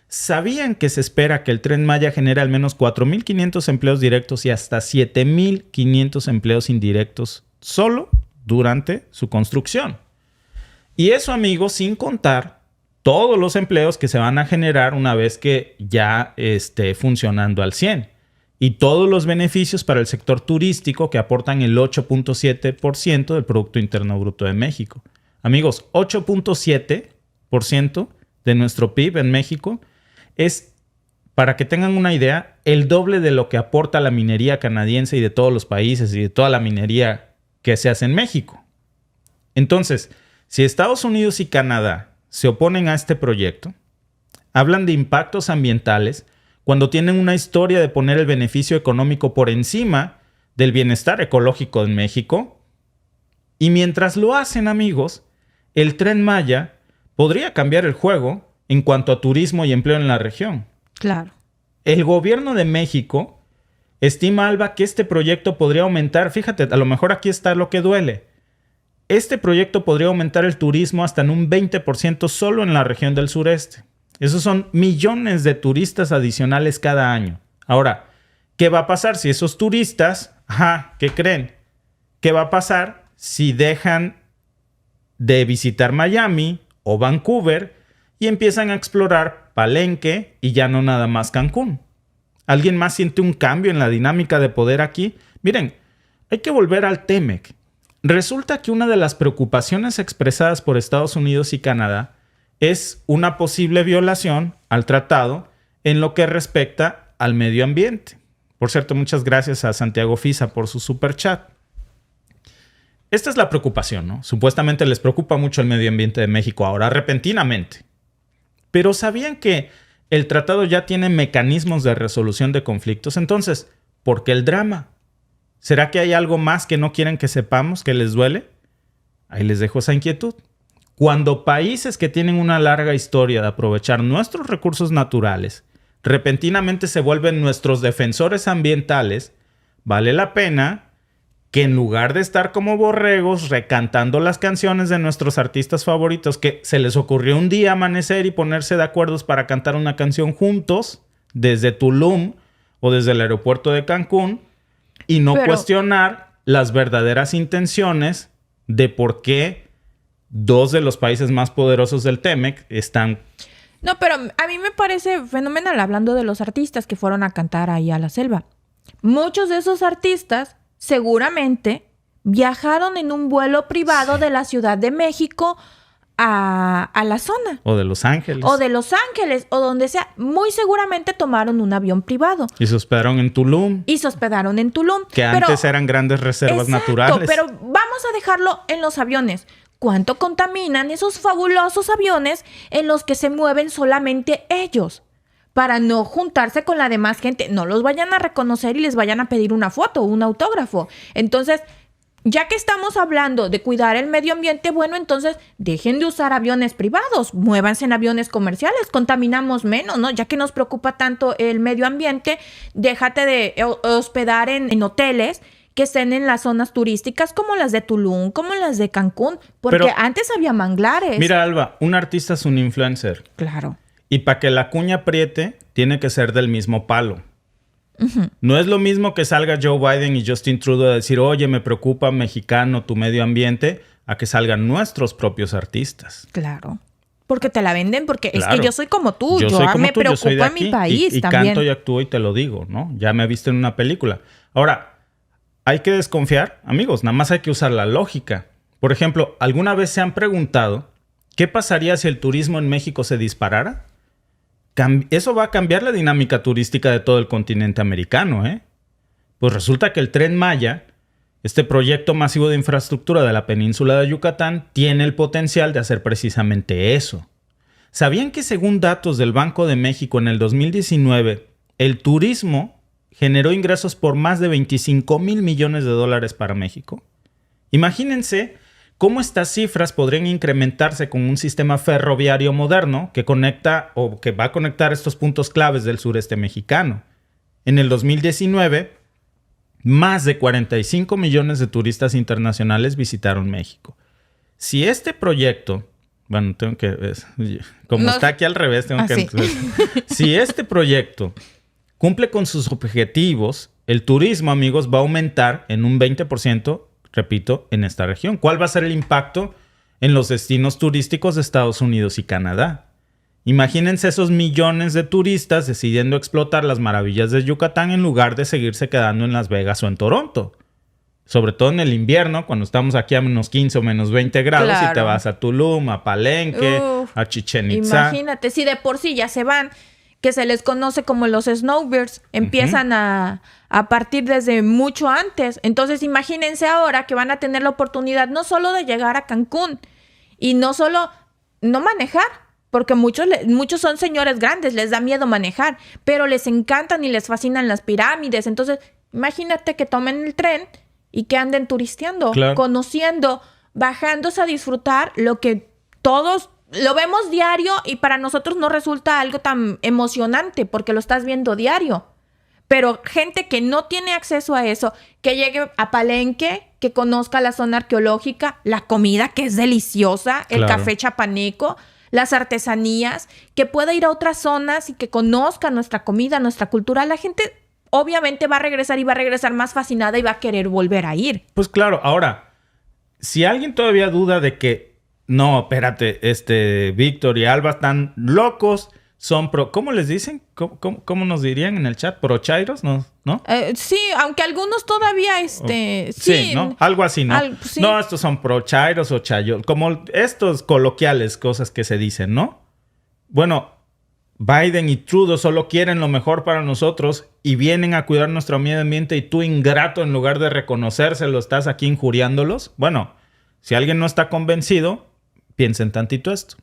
¿Sabían que se espera que el Tren Maya genere al menos 4.500 empleos directos y hasta 7.500 empleos indirectos solo durante su construcción? Y eso, amigos, sin contar todos los empleos que se van a generar una vez que ya esté funcionando al 100%. Y todos los beneficios para el sector turístico que aportan el 8.7% del Producto Interno Bruto de México. Amigos, 8.7% de nuestro PIB en México es, para que tengan una idea, el doble de lo que aporta la minería canadiense y de todos los países y de toda la minería que se hace en México. Entonces, si Estados Unidos y Canadá se oponen a este proyecto, hablan de impactos ambientales cuando tienen una historia de poner el beneficio económico por encima del bienestar ecológico en México. Y mientras lo hacen, amigos, el Tren Maya podría cambiar el juego en cuanto a turismo y empleo en la región. Claro. El gobierno de México estima, Alba, que este proyecto podría aumentar, fíjate, a lo mejor aquí está lo que duele. Este proyecto podría aumentar el turismo hasta en un 20% solo en la región del sureste. Esos son millones de turistas adicionales cada año. Ahora, ¿qué va a pasar si esos turistas, ¿qué creen? ¿Qué va a pasar si dejan de visitar Miami o Vancouver y empiezan a explorar Palenque y ya no nada más Cancún? ¿Alguien más siente un cambio en la dinámica de poder aquí? Miren, hay que volver al TEMEC. Resulta que una de las preocupaciones expresadas por Estados Unidos y Canadá es una posible violación al tratado en lo que respecta al medio ambiente. Por cierto, muchas gracias a Santiago Fisa por su superchat. Esta es la preocupación, ¿no? Supuestamente les preocupa mucho el medio ambiente de México ahora, repentinamente. Pero ¿sabían que el tratado ya tiene mecanismos de resolución de conflictos? Entonces, ¿por qué el drama? ¿Será que hay algo más que no quieren que sepamos, que les duele? Ahí les dejo esa inquietud. Cuando países que tienen una larga historia de aprovechar nuestros recursos naturales repentinamente se vuelven nuestros defensores ambientales, vale la pena que en lugar de estar como borregos recantando las canciones de nuestros artistas favoritos, que se les ocurrió un día amanecer y ponerse de acuerdo para cantar una canción juntos desde Tulum o desde el aeropuerto de Cancún y no cuestionar las verdaderas intenciones de por qué dos de los países más poderosos del TEMEC están... No, pero a mí me parece fenomenal hablando de los artistas que fueron a cantar ahí a la selva. Muchos de esos artistas seguramente viajaron en un vuelo privado de la Ciudad de México a la zona. O de Los Ángeles. O de Los Ángeles, o donde sea. Muy seguramente tomaron un avión privado. Y se hospedaron en Tulum. Que antes eran grandes reservas naturales. Pero vamos a dejarlo en los aviones. ¿Cuánto contaminan esos fabulosos aviones en los que se mueven solamente ellos? Para no juntarse con la demás gente, no los vayan a reconocer y les vayan a pedir una foto o un autógrafo. Entonces, ya que estamos hablando de cuidar el medio ambiente, bueno, entonces dejen de usar aviones privados, muévanse en aviones comerciales, contaminamos menos, ¿no? Ya que nos preocupa tanto el medio ambiente, déjate de hospedar en hoteles que estén en las zonas turísticas como las de Tulum, como las de Cancún, porque antes había manglares. Mira, Alba, un artista es un influencer. Claro. Y para que la cuña apriete, tiene que ser del mismo palo. Uh-huh. No es lo mismo que salga Joe Biden y Justin Trudeau a decir, oye, me preocupa, mexicano, tu medio ambiente, a que salgan nuestros propios artistas. Claro. Porque te la venden, porque es que yo soy como tú. Yo me preocupa mi país y también. Canto y actúo y te lo digo, ¿no? Ya me viste en una película. Ahora, hay que desconfiar, amigos, nada más hay que usar la lógica. Por ejemplo, ¿alguna vez se han preguntado qué pasaría si el turismo en México se disparara? Eso va a cambiar la dinámica turística de todo el continente americano, ¿eh? Pues resulta que el Tren Maya, este proyecto masivo de infraestructura de la península de Yucatán, tiene el potencial de hacer precisamente eso. ¿Sabían que según datos del Banco de México en el 2019, el turismo generó ingresos por más de 25 mil millones de dólares para México? Imagínense cómo estas cifras podrían incrementarse con un sistema ferroviario moderno que conecta o que va a conectar estos puntos claves del sureste mexicano. En el 2019, más de 45 millones de turistas internacionales visitaron México. Si este proyecto, bueno, tengo que, como no, está aquí al revés, tengo que... Si este proyecto cumple con sus objetivos, el turismo, amigos, va a aumentar en un 20%, repito, en esta región. ¿Cuál va a ser el impacto en los destinos turísticos de Estados Unidos y Canadá? Imagínense esos millones de turistas decidiendo explotar las maravillas de Yucatán en lugar de seguirse quedando en Las Vegas o en Toronto. Sobre todo en el invierno, cuando estamos aquí a menos 15 o menos 20 grados, claro, y te vas a Tulum, a Palenque, a Chichén Itzá. Imagínate, si de por sí ya se van, que se les conoce como los snowbirds, empiezan a partir desde mucho antes. Entonces imagínense ahora que van a tener la oportunidad no solo de llegar a Cancún y no solo no manejar, porque muchos son señores grandes, les da miedo manejar, pero les encantan y les fascinan las pirámides. Entonces imagínate que tomen el tren y que anden turisteando, claro, conociendo, bajándose a disfrutar lo que todos lo vemos diario y para nosotros no resulta algo tan emocionante porque lo estás viendo diario. Pero gente que no tiene acceso a eso, que llegue a Palenque, que conozca la zona arqueológica, la comida que es deliciosa, el claro, café chapaneco, las artesanías, que pueda ir a otras zonas y que conozca nuestra comida, nuestra cultura, la gente obviamente va a regresar y va a regresar más fascinada y va a querer volver a ir. Pues claro, ahora, si alguien todavía duda de que no, espérate, Víctor y Alba están locos, son ¿cómo les dicen? ¿Cómo nos dirían en el chat? ¿Prochairos? ¿No? Sí, aunque algunos todavía, sí, ¿no? Algo así, ¿no? Sí. No, estos son prochairos o chayos, como estos coloquiales, cosas que se dicen, ¿no? Bueno, Biden y Trudeau solo quieren lo mejor para nosotros y vienen a cuidar nuestro medio ambiente y tú, ingrato, en lugar de reconocérselo, estás aquí injuriándolos. Bueno, si alguien no está convencido, piensen tantito esto.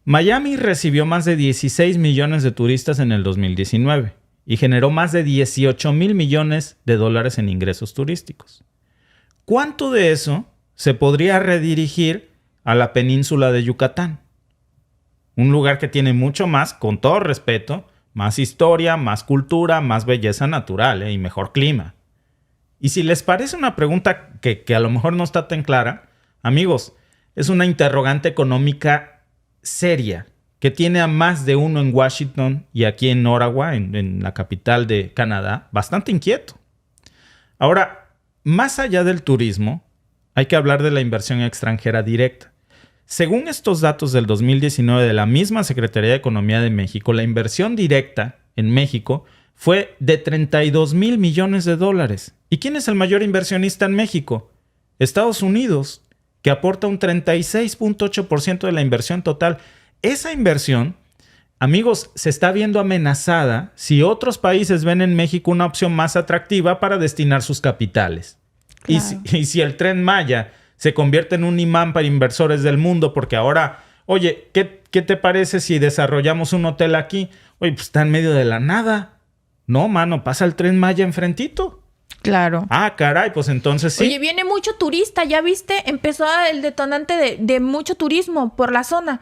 Miami recibió más de 16 millones de turistas en el 2019 y generó más de 18 mil millones de dólares en ingresos turísticos. ¿Cuánto de eso se podría redirigir a la península de Yucatán? Un lugar que tiene mucho más, con todo respeto, más historia, más cultura, más belleza natural, y mejor clima. Y si les parece una pregunta que a lo mejor no está tan clara, amigos, es una interrogante económica seria que tiene a más de uno en Washington y aquí en Ottawa, en la capital de Canadá, bastante inquieto. Ahora, más allá del turismo, hay que hablar de la inversión extranjera directa. Según estos datos del 2019 de la misma Secretaría de Economía de México, la inversión directa en México fue de 32 mil millones de dólares. ¿Y quién es el mayor inversionista en México? Estados Unidos, que aporta un 36.8% de la inversión total. Esa inversión, amigos, se está viendo amenazada si otros países ven en México una opción más atractiva para destinar sus capitales. Claro. Y si el Tren Maya se convierte en un imán para inversores del mundo, porque ahora, oye, ¿qué te parece si desarrollamos un hotel aquí? Oye, pues está en medio de la nada. No, mano, pasa el Tren Maya enfrentito. Claro. Ah, caray, pues entonces sí. Oye, viene mucho turista, ¿ya viste? Empezó el detonante de mucho turismo por la zona.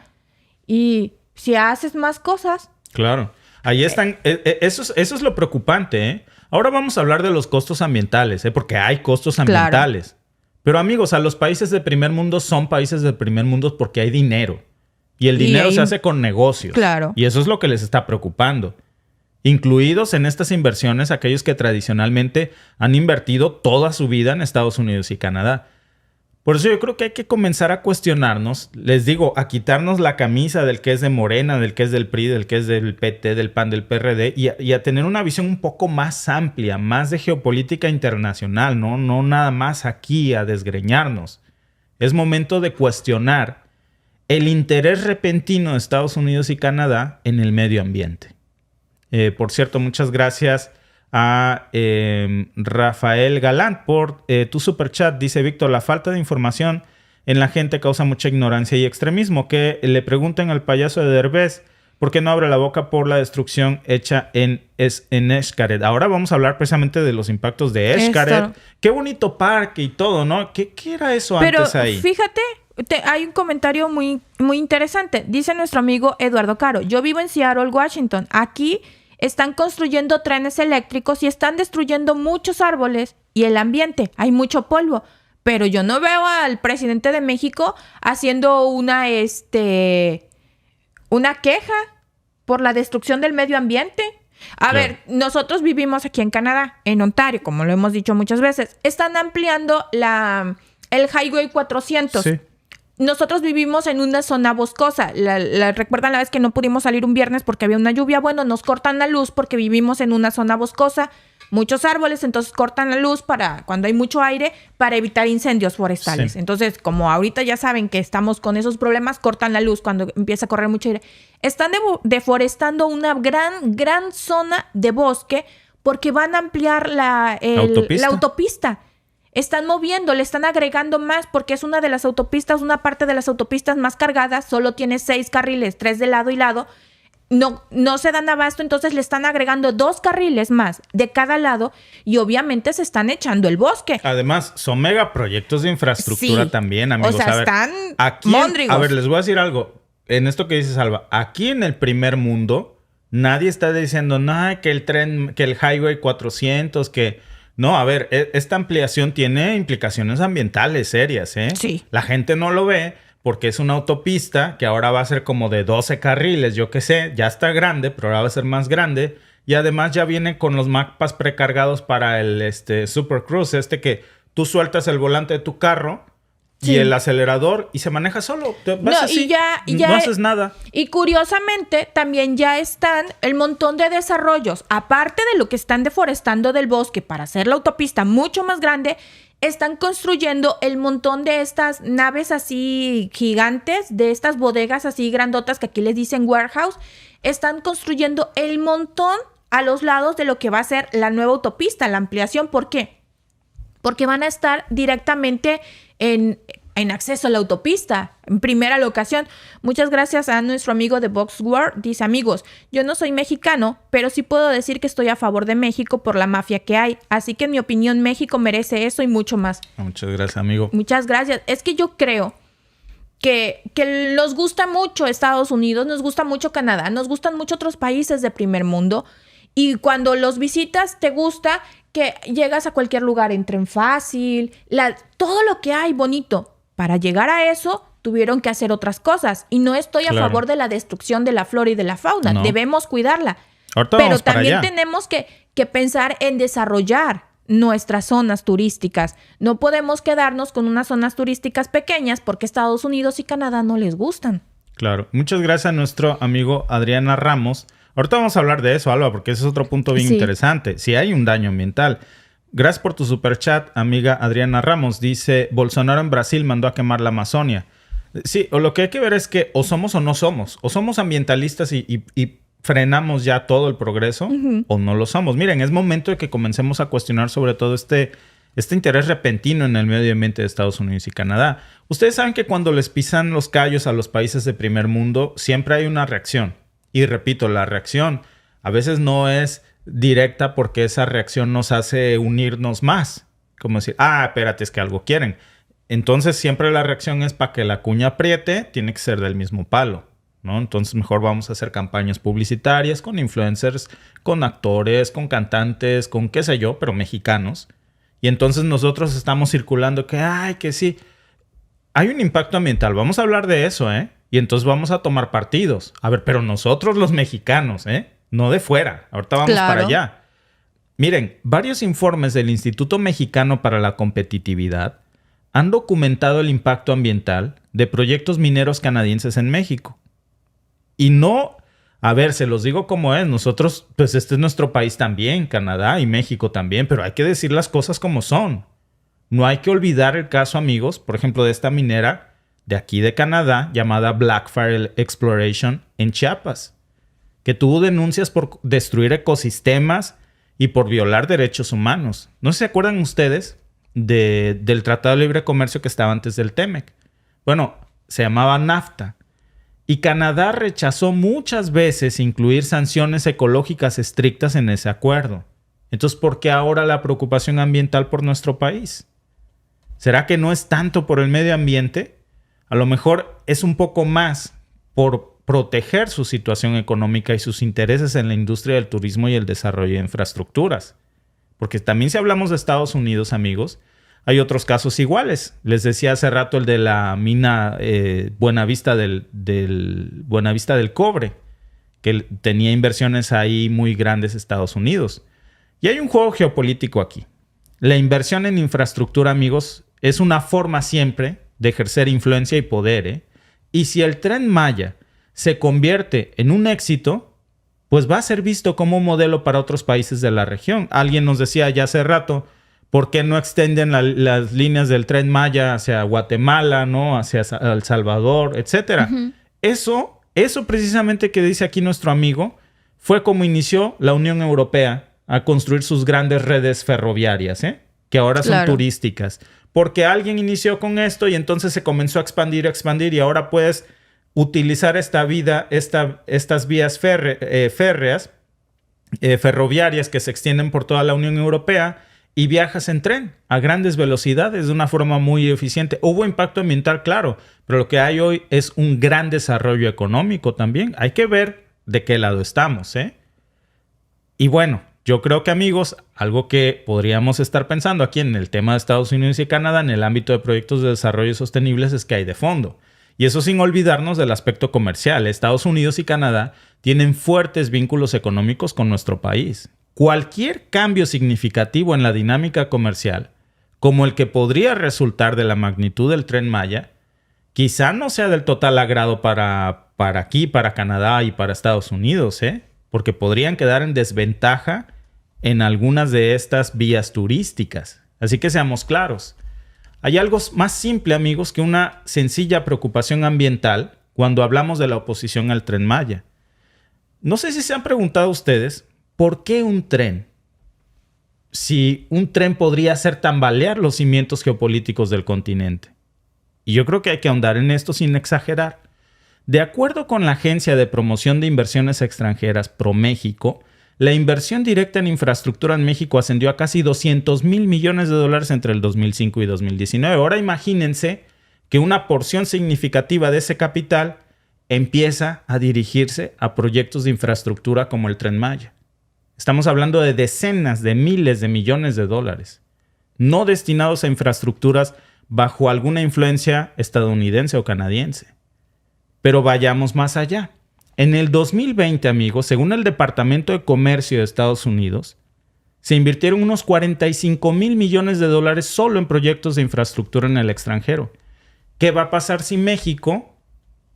Y si haces más cosas... Claro. Ahí están... Eso es lo preocupante, ¿eh? Ahora vamos a hablar de los costos ambientales, ¿eh? Porque hay costos ambientales. Claro. Pero amigos, a los países de primer mundo son países de primer mundo porque hay dinero. Y el dinero se hace con negocios. Claro. Y eso es lo que les está preocupando. Incluidos en estas inversiones aquellos que tradicionalmente han invertido toda su vida en Estados Unidos y Canadá. Por eso yo creo que hay que comenzar a cuestionarnos, les digo, a quitarnos la camisa del que es de Morena, del que es del PRI, del que es del PT, del PAN, del PRD y a tener una visión un poco más amplia, más de geopolítica internacional, no nada más aquí a desgreñarnos. es momento de cuestionar el interés repentino de Estados Unidos y Canadá en el medio ambiente. Por cierto, muchas gracias a Rafael Galán por tu superchat. Dice Víctor, la falta de información en la gente causa mucha ignorancia y extremismo. Que le pregunten al payaso de Derbez por qué no abre la boca por la destrucción hecha en Xcaret. Ahora vamos a hablar precisamente de los impactos de Xcaret. Qué bonito parque y todo, ¿no? ¿Qué era eso antes ahí? Pero fíjate, hay un comentario muy, muy interesante. Dice nuestro amigo Eduardo Caro, yo vivo en Seattle, Washington. Aquí están construyendo trenes eléctricos y están destruyendo muchos árboles y el ambiente. Hay mucho polvo. Pero yo no veo al presidente de México haciendo una queja por la destrucción del medio ambiente. A ver, nosotros vivimos aquí en Canadá, en Ontario, como lo hemos dicho muchas veces. Están ampliando el Highway 400. Sí. Nosotros vivimos en una zona boscosa. ¿Recuerdan la vez que no pudimos salir un viernes porque había una lluvia? Bueno, nos cortan la luz porque vivimos en una zona boscosa. Muchos árboles, entonces cortan la luz para cuando hay mucho aire para evitar incendios forestales. Sí. Entonces, como ahorita ya saben que estamos con esos problemas, cortan la luz cuando empieza a correr mucho aire. Están deforestando una gran zona de bosque porque van a ampliar la autopista. Están moviendo, le están agregando más porque es una parte de las autopistas más cargadas. Solo tiene 6 carriles, 3 de lado y lado. No se dan abasto, entonces le están agregando 2 carriles más de cada lado y obviamente se están echando el bosque. Además, son megaproyectos de infraestructura también, amigos. O sea, están móndrigos. A ver, les voy a decir algo. En esto que dice Salva, aquí en el primer mundo, nadie está diciendo, que el tren, que el Highway 400, que... No, a ver, esta ampliación tiene implicaciones ambientales serias, ¿eh? Sí. La gente no lo ve porque es una autopista que ahora va a ser como de 12 carriles, yo qué sé. Ya está grande, pero ahora va a ser más grande. Y además ya viene con los mapas precargados para el Super Cruise, que tú sueltas el volante de tu carro y el acelerador y se maneja solo. Vas así, no haces nada. Y curiosamente también ya están el montón de desarrollos. Aparte de lo que están deforestando del bosque para hacer la autopista mucho más grande, están construyendo el montón de estas naves así gigantes, de estas bodegas así grandotas que aquí les dicen warehouse. Están construyendo el montón a los lados de lo que va a ser la nueva autopista, la ampliación. ¿Por qué? Porque van a estar directamente en acceso a la autopista, en primera locación. Muchas gracias a nuestro amigo de Boxworld. Dice, amigos, yo no soy mexicano, pero sí puedo decir que estoy a favor de México por la mafia que hay. Así que en mi opinión, México merece eso y mucho más. Muchas gracias, amigo. Muchas gracias. Es que yo creo que nos gusta mucho Estados Unidos, nos gusta mucho Canadá, nos gustan mucho otros países de primer mundo. Y cuando los visitas, te gusta que llegas a cualquier lugar en tren fácil, todo lo que hay bonito. Para llegar a eso, tuvieron que hacer otras cosas. Y no estoy a favor de la destrucción de la flora y de la fauna. No. Debemos cuidarla. Pero también tenemos que pensar en desarrollar nuestras zonas turísticas. No podemos quedarnos con unas zonas turísticas pequeñas porque Estados Unidos y Canadá no les gustan. Claro. Muchas gracias a nuestro amigo Adriana Ramos. Ahorita vamos a hablar de eso, Alba, porque ese es otro punto bien interesante. Si hay un daño ambiental. Gracias por tu superchat, amiga Adriana Ramos. Dice, Bolsonaro en Brasil mandó a quemar la Amazonia. Sí, o lo que hay que ver es que o somos o no somos. O somos ambientalistas y frenamos ya todo el progreso, o no lo somos. Miren, es momento de que comencemos a cuestionar sobre todo este interés repentino en el medio ambiente de Estados Unidos y Canadá. Ustedes saben que cuando les pisan los callos a los países de primer mundo, siempre hay una reacción. Y repito, la reacción a veces no es directa porque esa reacción nos hace unirnos más. Como decir, espérate, es que algo quieren. Entonces siempre la reacción es para que la cuña apriete, tiene que ser del mismo palo, ¿no? Entonces mejor vamos a hacer campañas publicitarias con influencers, con actores, con cantantes, con qué sé yo, pero mexicanos. Y entonces nosotros estamos circulando que sí. Hay un impacto ambiental, vamos a hablar de eso, ¿eh? Y entonces vamos a tomar partidos. A ver, pero nosotros los mexicanos, no de fuera. Ahorita vamos para allá. Miren, varios informes del Instituto Mexicano para la Competitividad han documentado el impacto ambiental de proyectos mineros canadienses en México. Y no, a ver, se los digo como es. Nosotros, pues este es nuestro país también, Canadá y México también, pero hay que decir las cosas como son. No hay que olvidar el caso, amigos, por ejemplo, de esta minera de aquí de Canadá llamada Blackfire Exploration en Chiapas, que tuvo denuncias por destruir ecosistemas y por violar derechos humanos. ¿No se acuerdan ustedes del Tratado de Libre Comercio que estaba antes del TEMEC? Bueno, se llamaba NAFTA. Y Canadá rechazó muchas veces incluir sanciones ecológicas estrictas en ese acuerdo. Entonces, ¿por qué ahora la preocupación ambiental por nuestro país? ¿Será que no es tanto por el medio ambiente? A lo mejor es un poco más por proteger su situación económica y sus intereses en la industria del turismo y el desarrollo de infraestructuras. Porque también si hablamos de Estados Unidos, amigos, hay otros casos iguales. Les decía hace rato el de la mina Buenavista del Cobre, que tenía inversiones ahí muy grandes Estados Unidos. Y hay un juego geopolítico aquí. La inversión en infraestructura, amigos, es una forma siempre de ejercer influencia y poder, Y si el Tren Maya se convierte en un éxito, pues va a ser visto como un modelo para otros países de la región. Alguien nos decía ya hace rato, ¿por qué no extienden las líneas del Tren Maya hacia Guatemala, ¿no? Hacia El Salvador, etcétera? Uh-huh. Eso precisamente que dice aquí nuestro amigo, fue como inició la Unión Europea a construir sus grandes redes ferroviarias, que ahora son turísticas. Porque alguien inició con esto y entonces se comenzó a expandir y ahora puedes utilizar estas vías ferroviarias que se extienden por toda la Unión Europea y viajas en tren a grandes velocidades de una forma muy eficiente. Hubo impacto ambiental, claro, pero lo que hay hoy es un gran desarrollo económico también. Hay que ver de qué lado estamos, Y bueno, yo creo que, amigos, algo que podríamos estar pensando aquí en el tema de Estados Unidos y Canadá en el ámbito de proyectos de desarrollo sostenibles es que hay de fondo. Y eso sin olvidarnos del aspecto comercial. Estados Unidos y Canadá tienen fuertes vínculos económicos con nuestro país. Cualquier cambio significativo en la dinámica comercial, como el que podría resultar de la magnitud del Tren Maya, quizá no sea del total agrado para aquí, para Canadá y para Estados Unidos, porque podrían quedar en desventaja en algunas de estas vías turísticas. Así que seamos claros. Hay algo más simple, amigos, que una sencilla preocupación ambiental cuando hablamos de la oposición al Tren Maya. No sé si se han preguntado ustedes, ¿por qué un tren? Si un tren podría hacer tambalear los cimientos geopolíticos del continente. Y yo creo que hay que ahondar en esto sin exagerar. De acuerdo con la Agencia de Promoción de Inversiones Extranjeras, ProMéxico, la inversión directa en infraestructura en México ascendió a casi $200 mil millones entre el 2005 y 2019. Ahora imagínense que una porción significativa de ese capital empieza a dirigirse a proyectos de infraestructura como el Tren Maya. Estamos hablando de decenas de miles de millones de dólares, no destinados a infraestructuras bajo alguna influencia estadounidense o canadiense. Pero vayamos más allá. En el 2020, amigos, según el Departamento de Comercio de Estados Unidos, se invirtieron unos $45 mil millones solo en proyectos de infraestructura en el extranjero. ¿Qué va a pasar si México,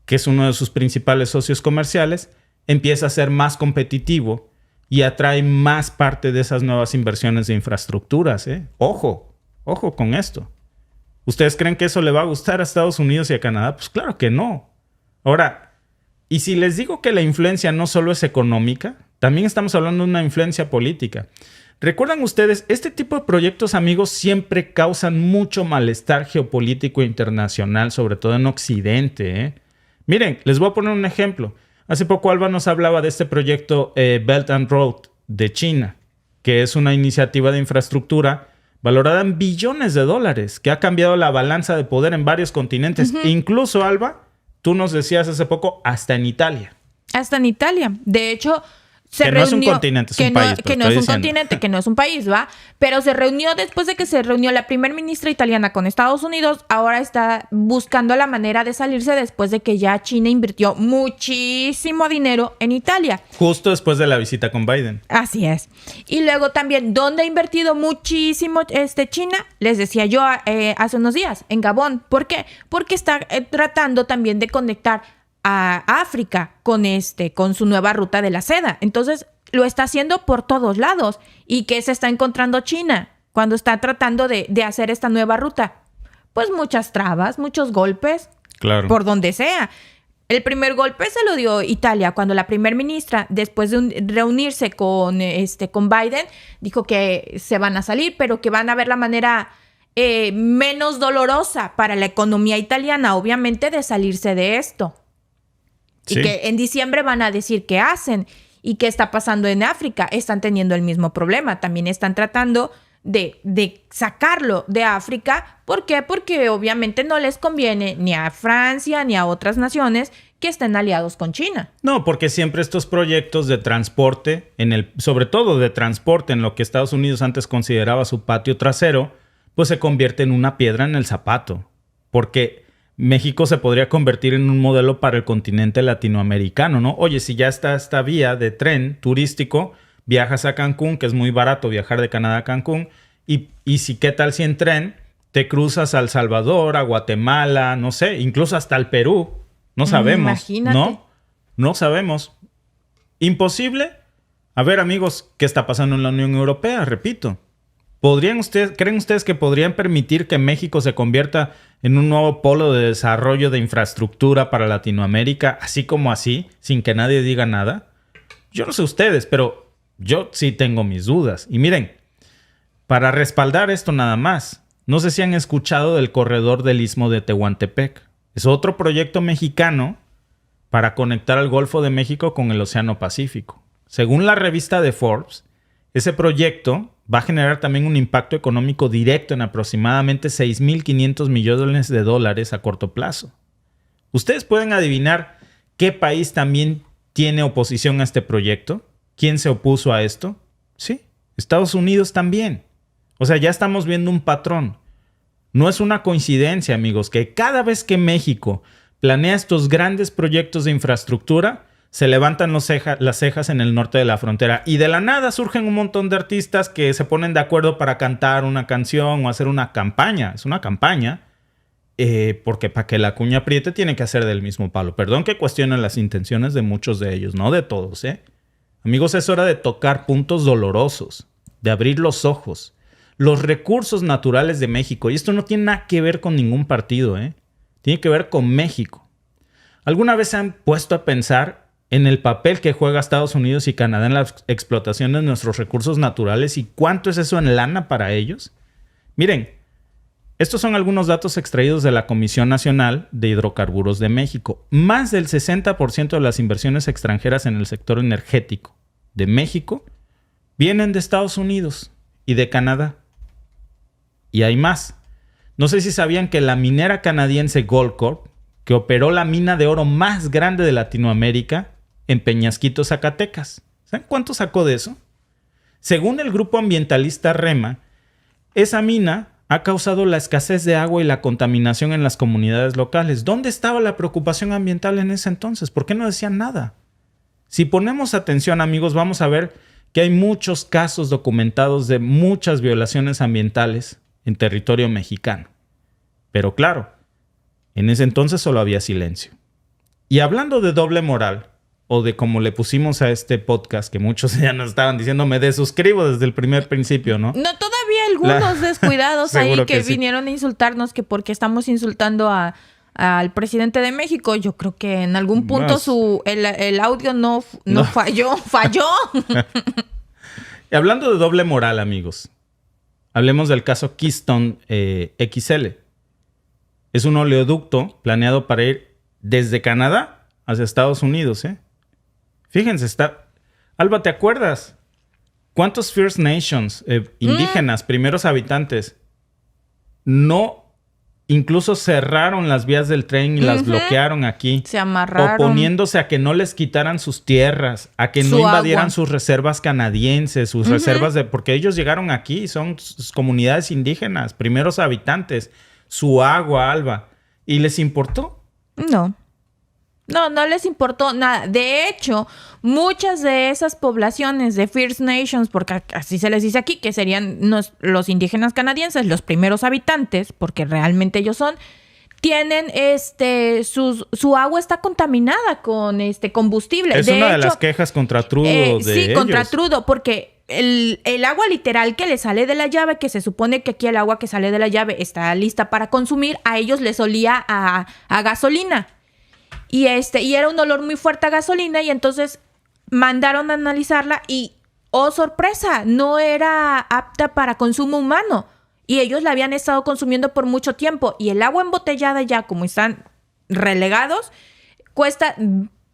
que es uno de sus principales socios comerciales, empieza a ser más competitivo y atrae más parte de esas nuevas inversiones de infraestructuras? Ojo con esto. ¿Ustedes creen que eso le va a gustar a Estados Unidos y a Canadá? Pues claro que no. Ahora, y si les digo que la influencia no solo es económica, también estamos hablando de una influencia política. ¿Recuerdan ustedes? Este tipo de proyectos, amigos, siempre causan mucho malestar geopolítico internacional, sobre todo en Occidente. Miren, les voy a poner un ejemplo. Hace poco Alba nos hablaba de este proyecto Belt and Road de China, que es una iniciativa de infraestructura valorada en billones de dólares, que ha cambiado la balanza de poder en varios continentes. Uh-huh. Incluso, Alba, tú nos decías hace poco, hasta en Italia. Hasta en Italia. De hecho, se reunió... Que no es un continente, es un país. Que no es un continente, que no es un país, ¿va? Pero se reunió después de que se reunió la primer ministra italiana con Estados Unidos. Ahora está buscando la manera de salirse después de que ya China invirtió muchísimo dinero en Italia. Justo después de la visita con Biden. Así es. Y luego también, ¿dónde ha invertido muchísimo China? Les decía yo hace unos días, en Gabón. ¿Por qué? Porque está tratando también de conectar a África con su nueva ruta de la seda. Entonces, lo está haciendo por todos lados. ¿Y qué se está encontrando China? cuando está tratando de hacer esta nueva ruta? Pues muchas trabas, muchos golpes, claro, por donde sea. El primer golpe se lo dio Italia cuando la primer ministra, después de reunirse con Biden, dijo que se van a salir, pero que van a ver la manera menos dolorosa para la economía italiana, obviamente, de salirse de esto. Sí. Y que en diciembre van a decir qué hacen y qué está pasando en África. Están teniendo el mismo problema. También están tratando de sacarlo de África. ¿Por qué? Porque obviamente no les conviene ni a Francia ni a otras naciones que estén aliados con China. No, porque siempre estos proyectos de transporte, sobre todo de transporte en lo que Estados Unidos antes consideraba su patio trasero, pues se convierte en una piedra en el zapato. Porque México se podría convertir en un modelo para el continente latinoamericano, ¿no? Oye, si ya está esta vía de tren turístico, viajas a Cancún, que es muy barato viajar de Canadá a Cancún, y si qué tal si en tren te cruzas a El Salvador, a Guatemala, no sé, incluso hasta el Perú. No sabemos. Imagínate. No sabemos. ¿Imposible? A ver, amigos, ¿qué está pasando en la Unión Europea? Repito. ¿Creen ustedes que podrían permitir que México se convierta en un nuevo polo de desarrollo de infraestructura para Latinoamérica, así como así, sin que nadie diga nada? Yo no sé ustedes, pero yo sí tengo mis dudas. Y miren, para respaldar esto nada más, no sé si han escuchado del corredor del Istmo de Tehuantepec. Es otro proyecto mexicano para conectar al Golfo de México con el Océano Pacífico. Según la revista de Forbes, ese proyecto va a generar también un impacto económico directo en aproximadamente 6.500 millones de dólares a corto plazo. ¿Ustedes pueden adivinar qué país también tiene oposición a este proyecto? ¿Quién se opuso a esto? Sí, Estados Unidos también. O sea, ya estamos viendo un patrón. No es una coincidencia, amigos, que cada vez que México planea estos grandes proyectos de infraestructura, se levantan las cejas en el norte de la frontera. Y de la nada surgen un montón de artistas que se ponen de acuerdo para cantar una canción o hacer una campaña. Es una campaña, porque para que la cuña apriete tiene que hacer del mismo palo. Perdón que cuestionen las intenciones de muchos de ellos, no de todos, ¿eh? Amigos, es hora de tocar puntos dolorosos, de abrir los ojos. Los recursos naturales de México, y esto no tiene nada que ver con ningún partido, tiene que ver con México. ¿Alguna vez se han puesto a pensar en el papel que juega Estados Unidos y Canadá en la explotación de nuestros recursos naturales y cuánto es eso en lana para ellos? Miren, estos son algunos datos extraídos de la Comisión Nacional de Hidrocarburos de México. Más del 60% de las inversiones extranjeras en el sector energético de México vienen de Estados Unidos y de Canadá. Y hay más. No sé si sabían que la minera canadiense Goldcorp, que operó la mina de oro más grande de Latinoamérica en Peñasquito, Zacatecas. ¿Saben cuánto sacó de eso? Según el grupo ambientalista REMA, esa mina ha causado la escasez de agua y la contaminación en las comunidades locales. ¿Dónde estaba la preocupación ambiental en ese entonces? ¿Por qué no decían nada? Si ponemos atención, amigos, vamos a ver que hay muchos casos documentados de muchas violaciones ambientales en territorio mexicano. Pero claro, en ese entonces solo había silencio. Y hablando de doble moral, o de como le pusimos a este podcast, que muchos ya nos estaban diciendo, me desuscribo desde el primer principio, ¿no? No, todavía algunos descuidados ahí que vinieron a insultarnos, que porque estamos insultando al presidente de México. Yo creo que en algún punto el audio no falló. Y hablando de doble moral, amigos, hablemos del caso Keystone XL. Es un oleoducto planeado para ir desde Canadá hacia Estados Unidos, Fíjense, Alba, ¿te acuerdas? ¿Cuántos First Nations, indígenas, primeros habitantes, incluso cerraron las vías del tren y las bloquearon aquí? Se amarraron. Oponiéndose a que no les quitaran sus tierras, a que no invadieran sus reservas canadienses, sus reservas porque ellos llegaron aquí, son comunidades indígenas, primeros habitantes, su agua, Alba. ¿Y les importó? No les importó nada. De hecho, muchas de esas poblaciones de First Nations, porque así se les dice aquí, que serían los indígenas canadienses, los primeros habitantes, porque realmente ellos son, tienen su agua está contaminada con combustible. Es una de las quejas contra Trudeau de ellos. Sí, contra Trudeau, porque el agua literal que le sale de la llave, que se supone que aquí el agua que sale de la llave está lista para consumir, a ellos les olía a gasolina. Y era un olor muy fuerte a gasolina, y entonces mandaron a analizarla y, oh sorpresa, no era apta para consumo humano. Y ellos la habían estado consumiendo por mucho tiempo. Y el agua embotellada ya, como están relegados, cuesta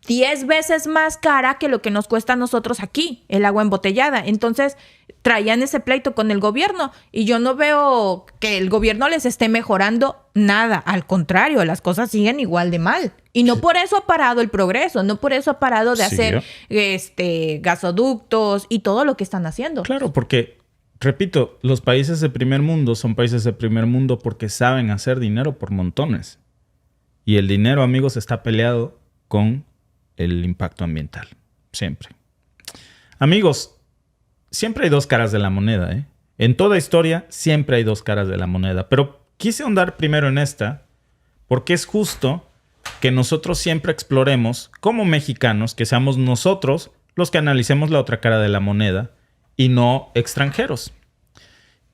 10 veces más cara que lo que nos cuesta a nosotros aquí, el agua embotellada. Entonces, traían ese pleito con el gobierno. Y yo no veo que el gobierno les esté mejorando nada. Al contrario, las cosas siguen igual de mal. Y no por eso ha parado el progreso. No por eso ha parado de hacer gasoductos y todo lo que están haciendo. Claro, porque, repito, los países de primer mundo son países de primer mundo porque saben hacer dinero por montones. Y el dinero, amigos, está peleado con el impacto ambiental. Siempre. Amigos, siempre hay dos caras de la moneda, ¿eh? En toda historia siempre hay dos caras de la moneda. Pero quise ahondar primero en esta porque es justo que nosotros siempre exploremos, como mexicanos, que seamos nosotros los que analicemos la otra cara de la moneda y no extranjeros.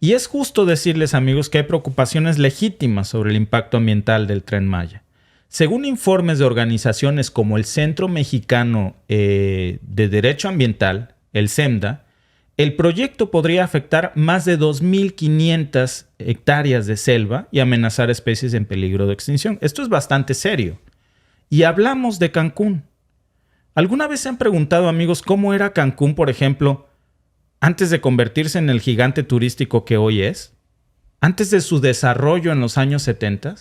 Y es justo decirles, amigos, que hay preocupaciones legítimas sobre el impacto ambiental del Tren Maya. Según informes de organizaciones como el Centro Mexicano de Derecho Ambiental, el CEMDA, el proyecto podría afectar más de 2.500 hectáreas de selva y amenazar especies en peligro de extinción. Esto es bastante serio. Y hablamos de Cancún. ¿Alguna vez se han preguntado, amigos, cómo era Cancún, por ejemplo, antes de convertirse en el gigante turístico que hoy es? Antes de su desarrollo en los años 70,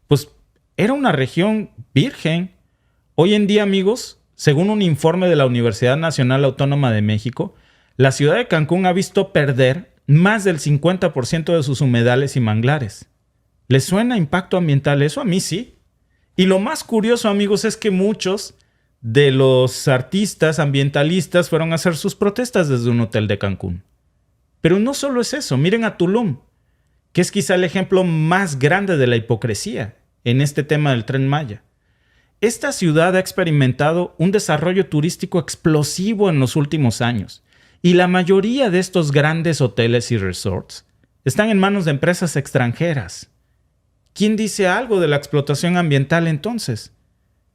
pues era una región virgen. Hoy en día, amigos, según un informe de la Universidad Nacional Autónoma de México, la ciudad de Cancún ha visto perder más del 50% de sus humedales y manglares. ¿Les suena impacto ambiental eso? A mí sí. Y lo más curioso, amigos, es que muchos de los artistas ambientalistas fueron a hacer sus protestas desde un hotel de Cancún. Pero no solo es eso. Miren a Tulum, que es quizá el ejemplo más grande de la hipocresía en este tema del Tren Maya. Esta ciudad ha experimentado un desarrollo turístico explosivo en los últimos años y la mayoría de estos grandes hoteles y resorts están en manos de empresas extranjeras. ¿Quién dice algo de la explotación ambiental entonces?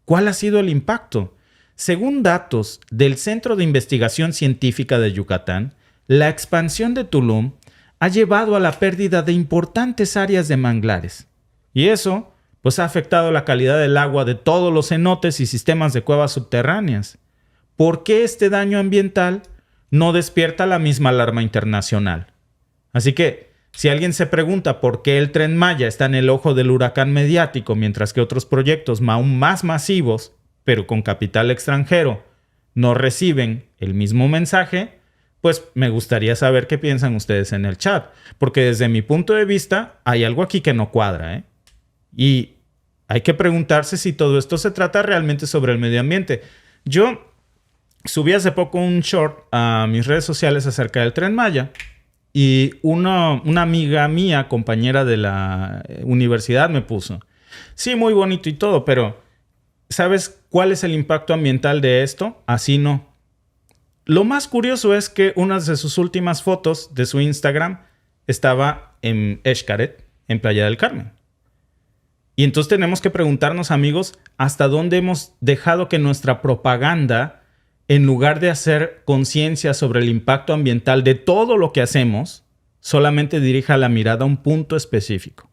¿Cuál ha sido el impacto? Según datos del Centro de Investigación Científica de Yucatán, la expansión de Tulum ha llevado a la pérdida de importantes áreas de manglares. Y eso pues ha afectado la calidad del agua de todos los cenotes y sistemas de cuevas subterráneas. ¿Por qué este daño ambiental no despierta la misma alarma internacional? Así que, si alguien se pregunta por qué el Tren Maya está en el ojo del huracán mediático, mientras que otros proyectos aún más masivos, pero con capital extranjero, no reciben el mismo mensaje, pues me gustaría saber qué piensan ustedes en el chat. Porque desde mi punto de vista, hay algo aquí que no cuadra, ¿eh? Y hay que preguntarse si todo esto se trata realmente sobre el medio ambiente. Yo subí hace poco un short a mis redes sociales acerca del Tren Maya y una amiga mía, compañera de la universidad, me puso: sí, muy bonito y todo, pero ¿sabes cuál es el impacto ambiental de esto? Así no. Lo más curioso es que una de sus últimas fotos de su Instagram estaba en Xcaret, en Playa del Carmen. Y entonces tenemos que preguntarnos, amigos, hasta dónde hemos dejado que nuestra propaganda, en lugar de hacer conciencia sobre el impacto ambiental de todo lo que hacemos, solamente dirija la mirada a un punto específico,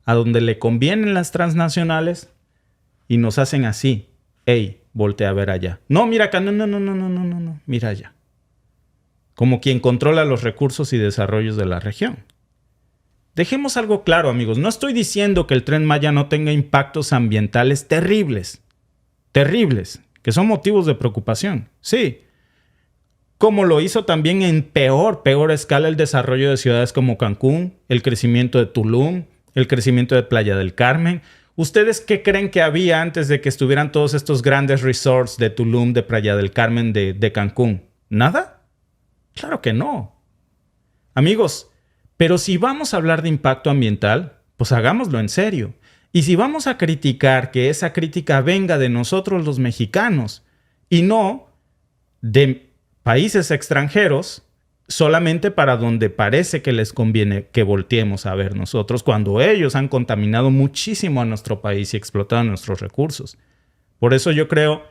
a donde le convienen las transnacionales y nos hacen así: ¡ey, voltea a ver allá! No, mira acá, no, mira allá. Como quien controla los recursos y desarrollos de la región. Dejemos algo claro, amigos. No estoy diciendo que el Tren Maya no tenga impactos ambientales terribles, que son motivos de preocupación. Sí, como lo hizo también en peor escala el desarrollo de ciudades como Cancún, el crecimiento de Tulum, el crecimiento de Playa del Carmen. ¿Ustedes qué creen que había antes de que estuvieran todos estos grandes resorts de Tulum, de Playa del Carmen, de Cancún? ¿Nada? Claro que no. Amigos, pero si vamos a hablar de impacto ambiental, pues hagámoslo en serio. Y si vamos a criticar, que esa crítica venga de nosotros los mexicanos y no de países extranjeros solamente para donde parece que les conviene que volteemos a ver nosotros, cuando ellos han contaminado muchísimo a nuestro país y explotado nuestros recursos. Por eso yo creo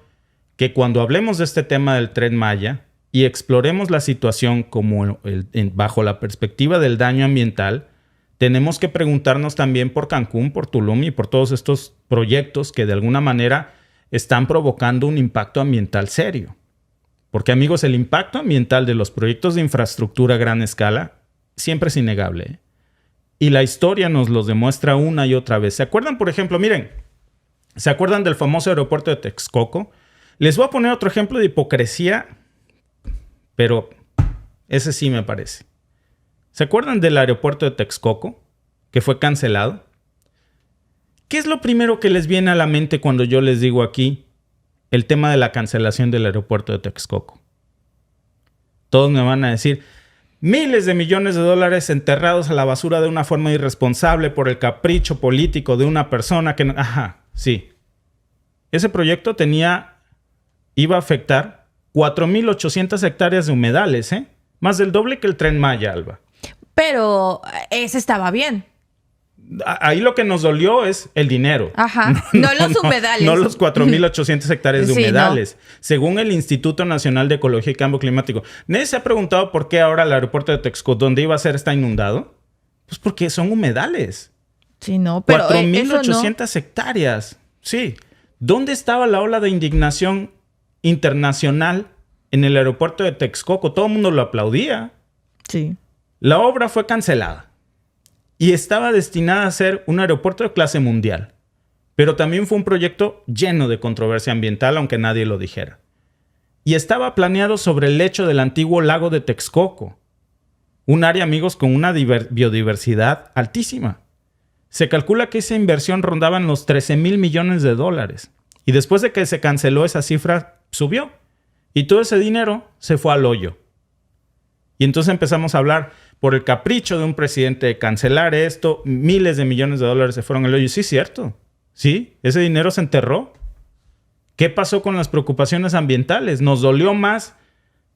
que cuando hablemos de este tema del Tren Maya y exploremos la situación como bajo la perspectiva del daño ambiental, tenemos que preguntarnos también por Cancún, por Tulum y por todos estos proyectos que de alguna manera están provocando un impacto ambiental serio. Porque, amigos, el impacto ambiental de los proyectos de infraestructura a gran escala siempre es innegable, ¿eh? Y la historia nos los demuestra una y otra vez. ¿Se acuerdan, por ejemplo? Miren, ¿se acuerdan del famoso aeropuerto de Texcoco? Les voy a poner otro ejemplo de hipocresía, pero ese sí me parece. ¿Se acuerdan del aeropuerto de Texcoco, que fue cancelado? ¿Qué es lo primero que les viene a la mente cuando yo les digo aquí el tema de la cancelación del aeropuerto de Texcoco? Todos me van a decir, miles de millones de dólares enterrados a la basura de una forma irresponsable por el capricho político de una persona que... Ajá, sí. Ese proyecto iba a afectar 4,800 hectáreas de humedales, ¿eh? Más del doble que el Tren Maya, Alba. Pero ese estaba bien. Ahí lo que nos dolió es el dinero. Ajá, no los humedales. No los 4,800 hectáreas de Sí, humedales. No. Según el Instituto Nacional de Ecología y Cambio Climático. ¿Nadie se ha preguntado por qué ahora el aeropuerto de Texcoco, donde iba a ser, está inundado? Pues porque son humedales. Sí, no, pero 4,800 hectáreas. Sí. ¿Dónde estaba la ola de indignación internacional en el aeropuerto de Texcoco? Todo el mundo lo aplaudía. Sí. La obra fue cancelada y estaba destinada a ser un aeropuerto de clase mundial. Pero también fue un proyecto lleno de controversia ambiental, aunque nadie lo dijera. Y estaba planeado sobre el lecho del antiguo lago de Texcoco. Un área, amigos, con una biodiversidad altísima. Se calcula que esa inversión rondaba en los 13,000 millones de dólares. Y después de que se canceló, esa cifra subió. Y todo ese dinero se fue al hoyo. Y entonces empezamos a hablar por el capricho de un presidente de cancelar esto. Miles de millones de dólares se fueron al hoyo. Sí, cierto. Sí, ese dinero se enterró. ¿Qué pasó con las preocupaciones ambientales? Nos dolió más,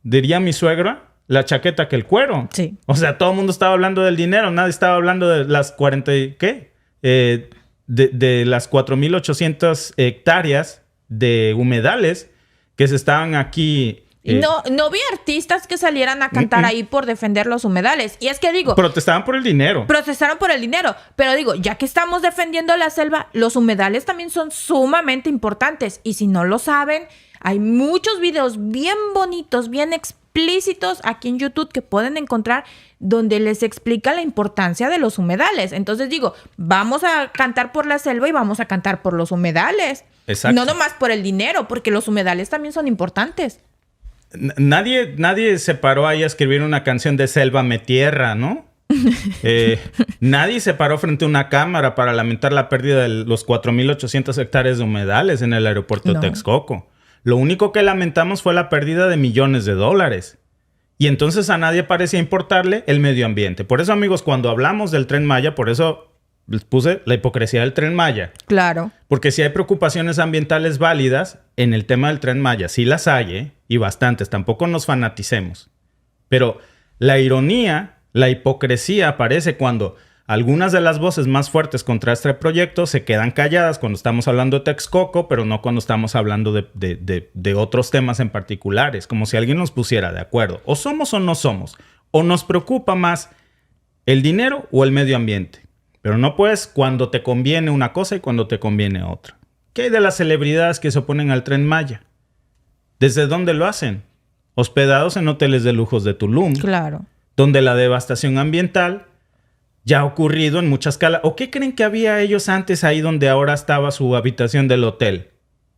diría mi suegra, la chaqueta que el cuero. Sí. O sea, todo el mundo estaba hablando del dinero. Nadie estaba hablando de las 4,800 hectáreas de humedales que se estaban aquí... No vi artistas que salieran a cantar ahí por defender los humedales. Y es que digo... Protestaban por el dinero. Protestaron por el dinero. Pero digo, ya que estamos defendiendo la selva, los humedales también son sumamente importantes. Y si no lo saben, hay muchos videos bien bonitos, bien explícitos aquí en YouTube que pueden encontrar donde les explica la importancia de los humedales. Entonces digo, vamos a cantar por la selva y vamos a cantar por los humedales. Exacto. No nomás por el dinero, porque los humedales también son importantes. Nadie se paró ahí a escribir una canción de Selva me tierra, ¿no? Nadie se paró frente a una cámara para lamentar la pérdida de los 4,800 hectáreas de humedales en el aeropuerto de Texcoco. Lo único que lamentamos fue la pérdida de millones de dólares. Y entonces a nadie parecía importarle el medio ambiente. Por eso, amigos, cuando hablamos del Tren Maya, por eso les puse la hipocresía del Tren Maya. Claro. Porque si hay preocupaciones ambientales válidas en el tema del Tren Maya, sí las hay, y bastantes, tampoco nos fanaticemos. Pero la ironía, la hipocresía aparece cuando algunas de las voces más fuertes contra este proyecto se quedan calladas cuando estamos hablando de Texcoco, pero no cuando estamos hablando de otros temas en particulares, como si alguien nos pusiera de acuerdo. O somos o no somos. O nos preocupa más el dinero o el medio ambiente. Pero no puedes cuando te conviene una cosa y cuando te conviene otra. ¿Qué hay de las celebridades que se oponen al Tren Maya? ¿Desde dónde lo hacen? Hospedados en hoteles de lujos de Tulum. Claro. Donde la devastación ambiental ya ha ocurrido en muchas escalas. ¿O qué creen que había ellos antes ahí donde ahora estaba su habitación del hotel?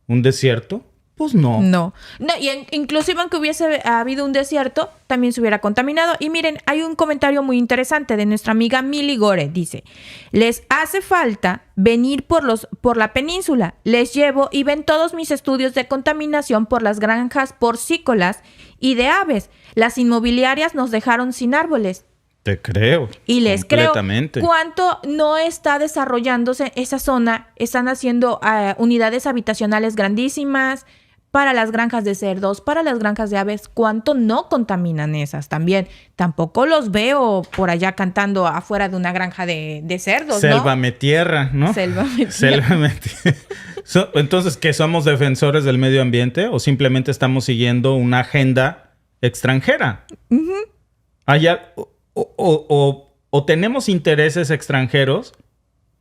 ¿Un desierto? Pues no. No, y inclusive aunque hubiese habido un desierto, también se hubiera contaminado. Y miren, hay un comentario muy interesante de nuestra amiga Mili Gore. Dice, les hace falta venir por la península. Les llevo y ven todos mis estudios de contaminación por las granjas porcícolas y de aves. Las inmobiliarias nos dejaron sin árboles. Te creo. Y les creo. ¿Cuánto no está desarrollándose esa zona? Están haciendo unidades habitacionales grandísimas para las granjas de cerdos, para las granjas de aves. ¿Cuánto no contaminan esas también? Tampoco los veo por allá cantando afuera de una granja de cerdos, ¿no? Selva me tierra, ¿no? Selva me tierra. Selva me tierra. Entonces, ¿qué somos defensores del medio ambiente o simplemente estamos siguiendo una agenda extranjera? Allá, o tenemos intereses extranjeros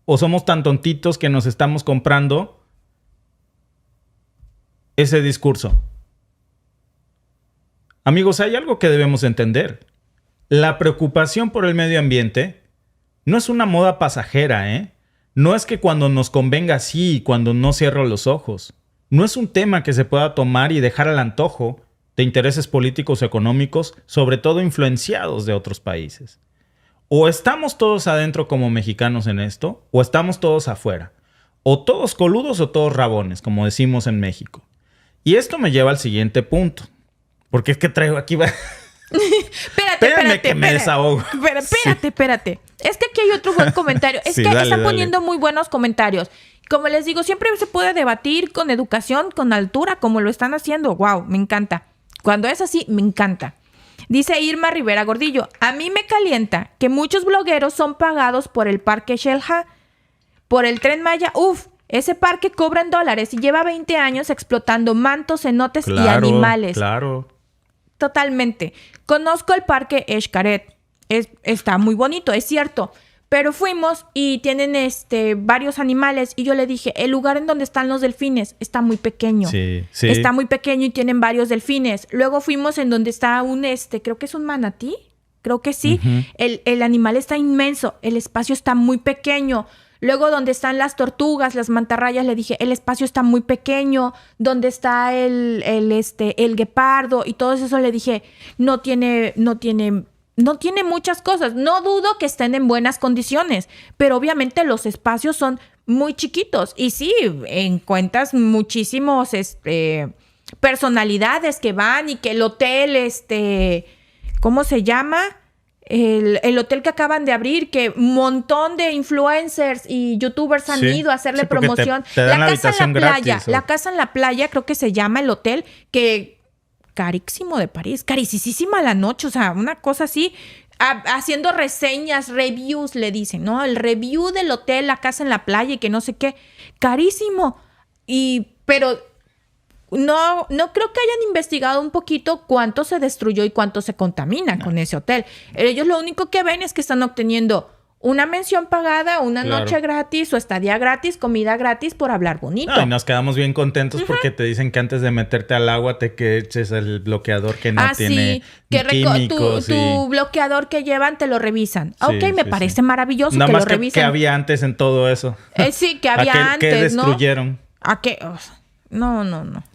o somos tan tontitos que nos estamos comprando ese discurso. Amigos, hay algo que debemos entender. La preocupación por el medio ambiente no es una moda pasajera, ¿eh? No es que cuando nos convenga sí y cuando no cierro los ojos. No es un tema que se pueda tomar y dejar al antojo de intereses políticos o económicos, sobre todo influenciados de otros países. O estamos todos adentro como mexicanos en esto, o estamos todos afuera. O todos coludos o todos rabones, como decimos en México. Y esto me lleva al siguiente punto. Porque es que traigo aquí... Espérate, que me desahogo. Espérate. Es que aquí hay otro buen comentario. Es Sí, que dale. están poniendo muy buenos comentarios. Como les digo, siempre se puede debatir con educación, con altura, como lo están haciendo. Wow, me encanta. Cuando es así, me encanta. Dice Irma Rivera Gordillo, a mí me calienta que muchos blogueros son pagados por el Parque Xel-Há, por el Tren Maya. Ese parque cobra en dólares y lleva 20 años explotando mantos, cenotes y animales. Claro. Totalmente. Conozco el parque Xcaret. Está muy bonito, es cierto. Pero fuimos y tienen varios animales. Y yo le dije, el lugar en donde están los delfines está muy pequeño. Sí. Está muy pequeño y tienen varios delfines. Luego fuimos en donde está creo que es un manatí. Creo que sí. Uh-huh. El animal está inmenso. El espacio está muy pequeño. Luego donde están las tortugas, las mantarrayas, le dije, el espacio está muy pequeño. Donde está el guepardo y todo eso, le dije, no tiene muchas cosas. No dudo que estén en buenas condiciones, pero obviamente los espacios son muy chiquitos. Y sí, encuentras muchísimos personalidades que van y que el hotel, ¿cómo se llama? El hotel que acaban de abrir, que un montón de influencers y youtubers han ido a hacerle promoción. Te dan la casa en la habitación playa, gratis, la casa en la playa, creo que se llama el hotel, que carísimo de París, carísima la noche, o sea, una cosa así, haciendo reseñas, reviews, le dicen, ¿no? El review del hotel, la casa en la playa y que no sé qué, carísimo. Pero no creo que hayan investigado un poquito cuánto se destruyó y cuánto se contamina con ese hotel. Ellos lo único que ven es que están obteniendo una mención pagada, una noche gratis o estadía gratis, comida gratis por hablar bonito. No, y nos quedamos bien contentos porque te dicen que antes de meterte al agua que eches el bloqueador que no tiene químicos. Tu bloqueador que llevan te lo revisan. Me parece maravilloso nada que más lo revisen. ¿Qué había antes en todo eso? Sí, que había antes, ¿Qué destruyeron? ¿no? ¿A qué? No.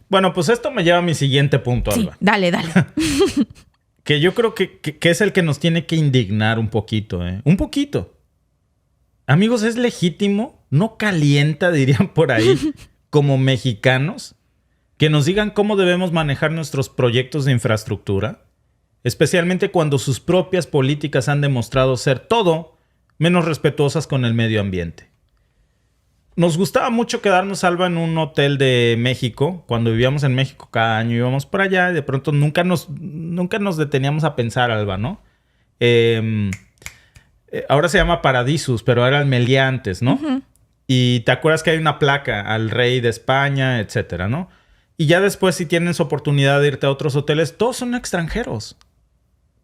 Bueno, pues esto me lleva a mi siguiente punto, Alba. Sí, dale. Que yo creo que es el que nos tiene que indignar un poquito, ¿eh? Un poquito. Amigos, es legítimo, no calienta, dirían por ahí, como mexicanos, que nos digan cómo debemos manejar nuestros proyectos de infraestructura, especialmente cuando sus propias políticas han demostrado ser todo menos respetuosas con el medio ambiente. Nos gustaba mucho quedarnos, Alba, en un hotel de México. Cuando vivíamos en México, cada año íbamos por allá y de pronto nunca nos deteníamos a pensar, Alba, ¿no? Ahora se llama Paradisus, pero era el Meliá antes, ¿no? Uh-huh. Y te acuerdas que hay una placa al rey de España, etcétera, ¿no? Y ya después, si tienes oportunidad de irte a otros hoteles, todos son extranjeros.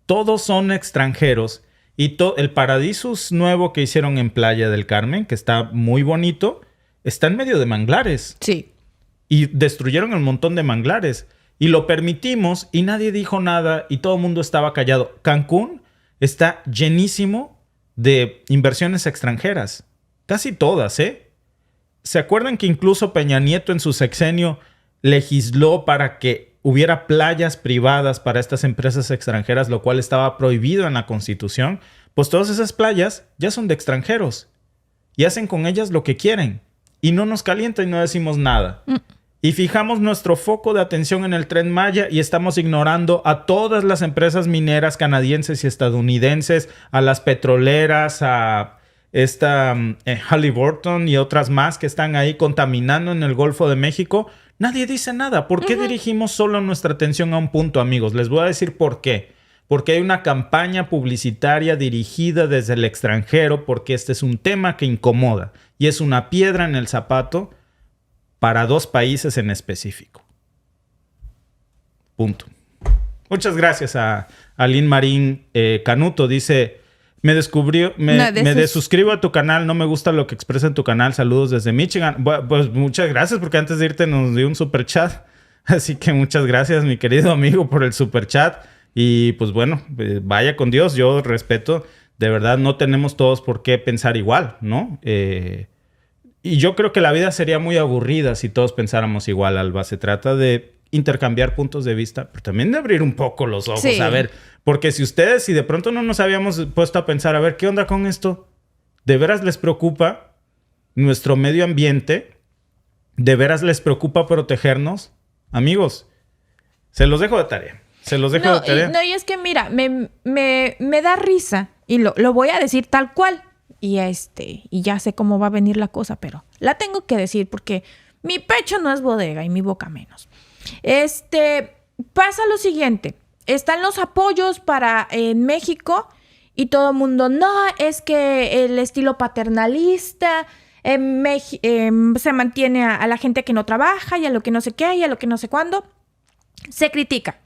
Todos son extranjeros. Y el Paradisus nuevo que hicieron en Playa del Carmen, que está muy bonito, está en medio de manglares. Sí. Y destruyeron un montón de manglares. Y lo permitimos y nadie dijo nada y todo el mundo estaba callado. Cancún está llenísimo de inversiones extranjeras. Casi todas, ¿eh? ¿Se acuerdan que incluso Peña Nieto en su sexenio legisló para que hubiera playas privadas para estas empresas extranjeras, lo cual estaba prohibido en la Constitución? Pues todas esas playas ya son de extranjeros y hacen con ellas lo que quieren y no nos calienta y no decimos nada. Y fijamos nuestro foco de atención en el Tren Maya y estamos ignorando a todas las empresas mineras canadienses y estadounidenses, a las petroleras, a Halliburton y otras más que están ahí contaminando en el Golfo de México. Nadie dice nada. ¿Por qué dirigimos solo nuestra atención a un punto, amigos? Les voy a decir por qué. Porque hay una campaña publicitaria dirigida desde el extranjero, porque este es un tema que incomoda y es una piedra en el zapato para 2 países en específico. Punto. Muchas gracias a Lynn Marín Canuto. Dice, me desuscribo a tu canal, no me gusta lo que expresa en tu canal. Saludos desde Michigan. Pues muchas gracias, porque antes de irte nos dio un superchat. Así que muchas gracias, mi querido amigo, por el superchat. Y pues bueno, vaya con Dios, yo respeto. De verdad, no tenemos todos por qué pensar igual, ¿no? Y yo creo que la vida sería muy aburrida si todos pensáramos igual, Alba. Se trata de intercambiar puntos de vista, pero también de abrir un poco los ojos, sí. A ver, porque si de pronto no nos habíamos puesto a pensar, a ver, ¿qué onda con esto? ¿De veras les preocupa nuestro medio ambiente? ¿De veras les preocupa protegernos? Amigos, se los dejo de tarea. Y es que mira, me da risa, y lo voy a decir tal cual, y ya sé cómo va a venir la cosa, pero la tengo que decir porque mi pecho no es bodega y mi boca menos. Pasa lo siguiente, están los apoyos para México y todo el mundo, no, es que el estilo paternalista se mantiene a la gente que no trabaja y a lo que no sé qué y a lo que no sé cuándo, se critica.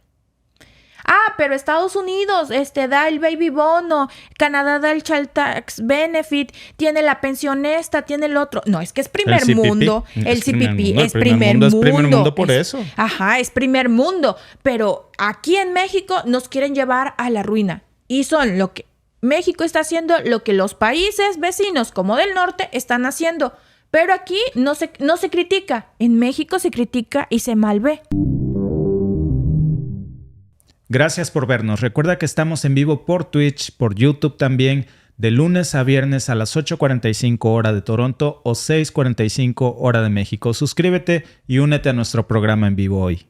Ah, pero Estados Unidos da el baby bono, Canadá da el child tax benefit, tiene la pensión tiene el otro. No, es que es primer mundo. El CPP es primer mundo. Es primer mundo por eso. Ajá, es primer mundo. Pero aquí en México nos quieren llevar a la ruina. Y son lo que México está haciendo, lo que los países vecinos como del norte están haciendo. Pero aquí no se critica. En México se critica y se malvé. Gracias por vernos. Recuerda que estamos en vivo por Twitch, por YouTube también, de lunes a viernes a las 8:45 hora de Toronto o 6:45 hora de México. Suscríbete y únete a nuestro programa en vivo hoy.